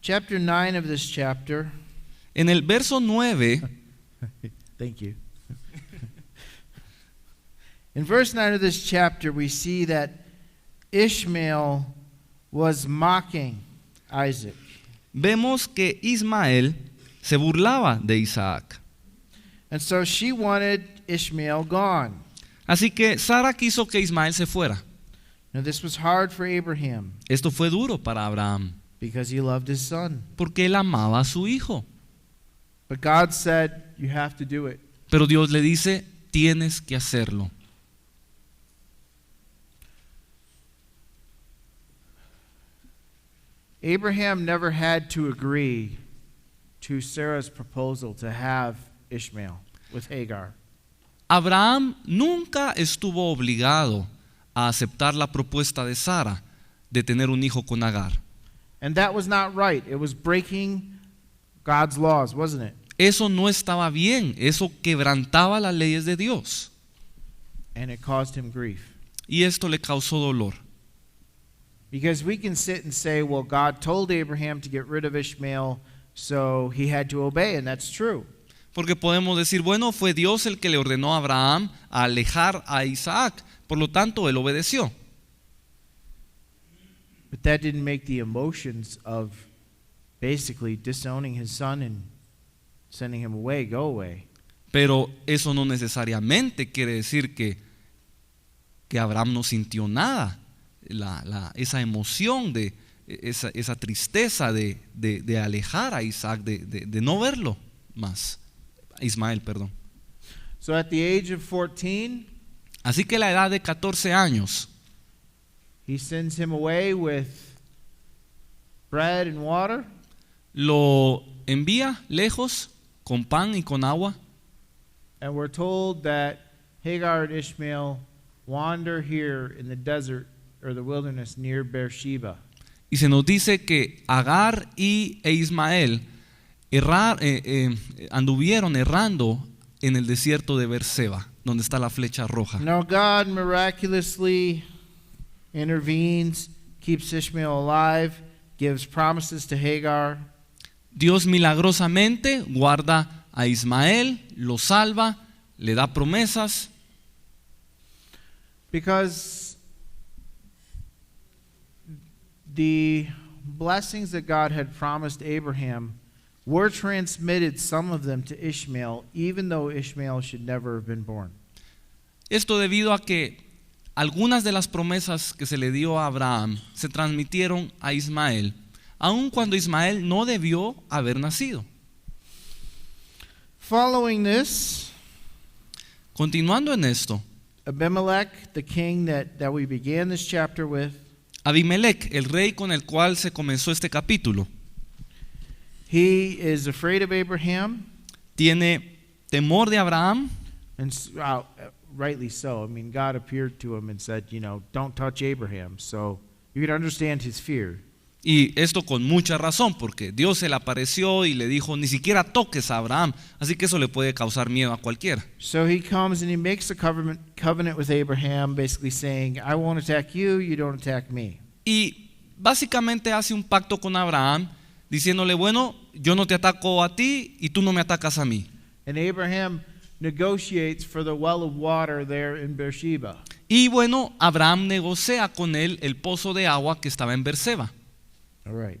chapter 9 of this chapter, En el verso 9, thank you. In verse 9 of this chapter, we see that Ishmael was mocking Isaac. vemos que Ismael se burlaba de Isaac. And so she wanted Ishmael gone. Así que Sara quiso que Ismael se fuera. Now, this was hard for Abraham Esto fue duro para Abraham, because he loved his son. porque él amaba a su hijo. But God said, you have to do it. Pero Dios le dice, tienes que hacerlo. Abraham never had to agree to Sarah's proposal to have Ishmael with Hagar. Abraham nunca estuvo obligado a aceptar la propuesta de Sara de tener un hijo con Agar. And that was not right. It was breaking God's laws, wasn't it? Eso no estaba bien, eso quebrantaba las leyes de Dios. And it caused him grief. Y esto le causó dolor. Because we can sit and say, well, God told Abraham to get rid of Ishmael, so he had to obey, and that's true. Porque podemos decir, bueno, fue Dios el que le ordenó a Abraham a alejar a Isaac, por lo tanto él obedeció. But that didn't make the emotions of basically disowning his son and sending him away go away. Pero eso no necesariamente quiere decir que Abraham no sintió nada, esa emoción, esa tristeza de alejar a Isaac, de no verlo más, Ismael, perdón. So at the age of 14, Así que a la edad de 14 años, he sends him away with bread and water. lo envía lejos con pan y con agua. And we're told that Hagar and Ishmael wander here in the desert or the wilderness near Beersheba. Y se nos dice que Agar e Ismael anduvieron errando en el desierto de Beerseba, donde está la flecha roja. Now God miraculously intervenes, keeps Ishmael alive, gives promises to Hagar. Dios milagrosamente guarda a Ismael, lo salva, le da promesas. Because the blessings that God had promised Abraham were transmitted, some of them, to Ishmael, even though Ishmael should never have been born. Esto debido a que algunas de las promesas que se le dio a Abraham se transmitieron a Ismael, aun cuando Ismael no debió haber nacido. Following this, Continuando en esto, Abimelech, the king that we began this chapter with, Abimelech, el rey con el cual se comenzó este capítulo, he is afraid of Abraham, tiene temor de Abraham, and rightly so. I mean, God appeared to him and said, don't touch Abraham. So you can understand his fear. y esto con mucha razón, porque Dios se le apareció y le dijo, ni siquiera toques a Abraham, así que eso le puede causar miedo a cualquiera. So he comes and he makes a covenant with Abraham, basically saying, I won't attack you, you don't attack me. Y básicamente hace un pacto con Abraham, diciéndole, bueno, yo no te ataco a ti y tú no me atacas a mí. And Abraham negotiates for the well of water there in Beersheba. Y bueno, Abraham negocia con él el pozo de agua que estaba en Beerseba. All right.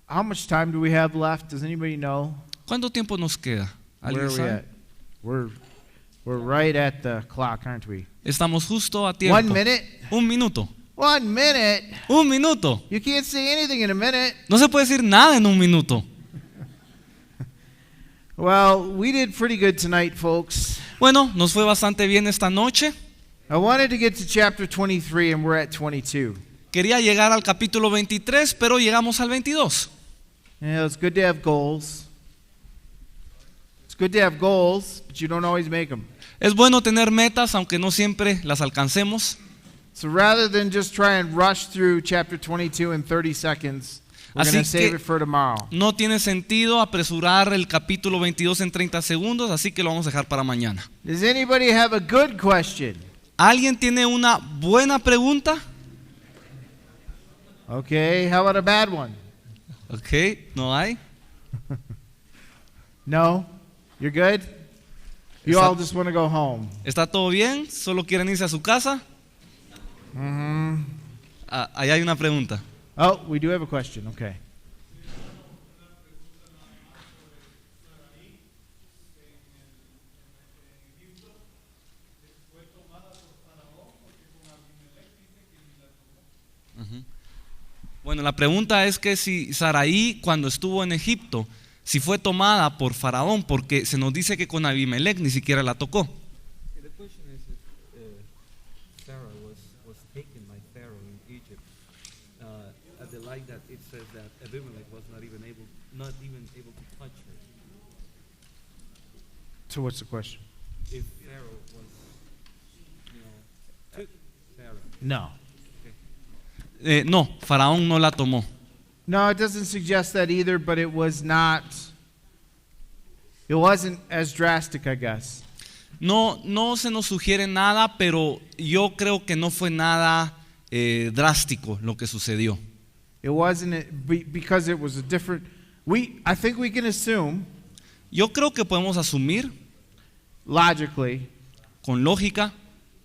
How much time do we have left? Does anybody know? ¿Cuánto tiempo nos queda? Where ¿Alguien are we sabe? at? We're right at the clock, aren't we? Estamos justo a tiempo. 1 minute? Un minuto. 1 minute? Un minuto. You can't say anything in a minute. No se puede decir nada en un minuto. Well, we did pretty good tonight, folks. Bueno, nos fue bastante bien esta noche. I wanted to get to chapter 23, and we're at 22. Quería llegar al capítulo 23, pero llegamos al 22. It's good to have goals. It's good to have goals, but you don't always make them. Es bueno tener metas, aunque no siempre las alcancemos. So rather than just try and rush through chapter 22 in 30 seconds, we're Así going to save que it for tomorrow. no tiene sentido apresurar el capítulo 22 en 30 segundos, así que lo vamos a dejar para mañana. Does anybody have a good question? ¿Alguien tiene una buena pregunta? Okay, how about a bad one? Ok, ¿no hay? No? You're good? You Está- all just want to go home. ¿Está todo bien? ¿Solo quieren irse a su casa? Ahí hay una pregunta. Oh, we do have a question. Okay. Bueno, la pregunta es que si Saraí, cuando estuvo en Egipto, si fue tomada por Faraón, porque se nos dice que con Abimelech ni siquiera la tocó. The question is if Sarah was taken by Pharaoh in Egypt, at the light that it says that Abimelech was not even able to touch her. So what's the question? If Pharaoh was, took Sarah. No. No, Faraón no la tomó. No, it doesn't suggest that either, but it wasn't as drastic, I guess. No se nos sugiere nada, pero yo creo que no fue nada drástico lo que sucedió. It wasn't because it was a different. I think we can assume Yo creo que podemos asumir logically con lógica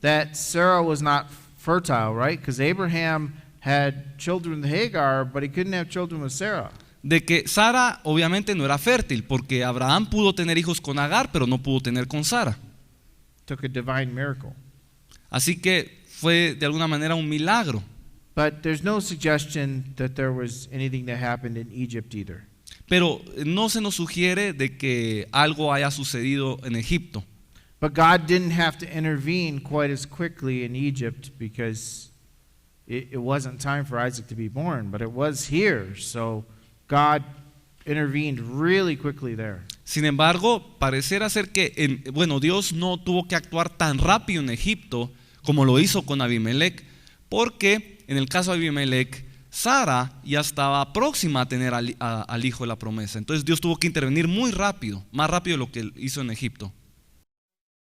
that Sarah was not fertile, right? Because Abraham had children with Hagar, but he couldn't have children with Sarah. de que Sara obviamente no era fértil, porque Abraham pudo tener hijos con Agar, pero no pudo tener con Sara. Took a divine miracle. Así que fue de alguna manera un milagro. But there's no suggestion that there was anything that happened in Egypt either. Pero no se nos sugiere de que algo haya sucedido en Egipto. But God didn't have to intervene quite as quickly in Egypt because it wasn't time for Isaac to be born, but it was here. So God intervened really quickly there. Sin embargo, pareciera ser que, Dios no tuvo que actuar tan rápido en Egipto como lo hizo con Abimelech, porque en el caso de Abimelech, Sara ya estaba próxima a tener al hijo de la promesa. Entonces Dios tuvo que intervenir muy rápido, más rápido de lo que hizo en Egipto.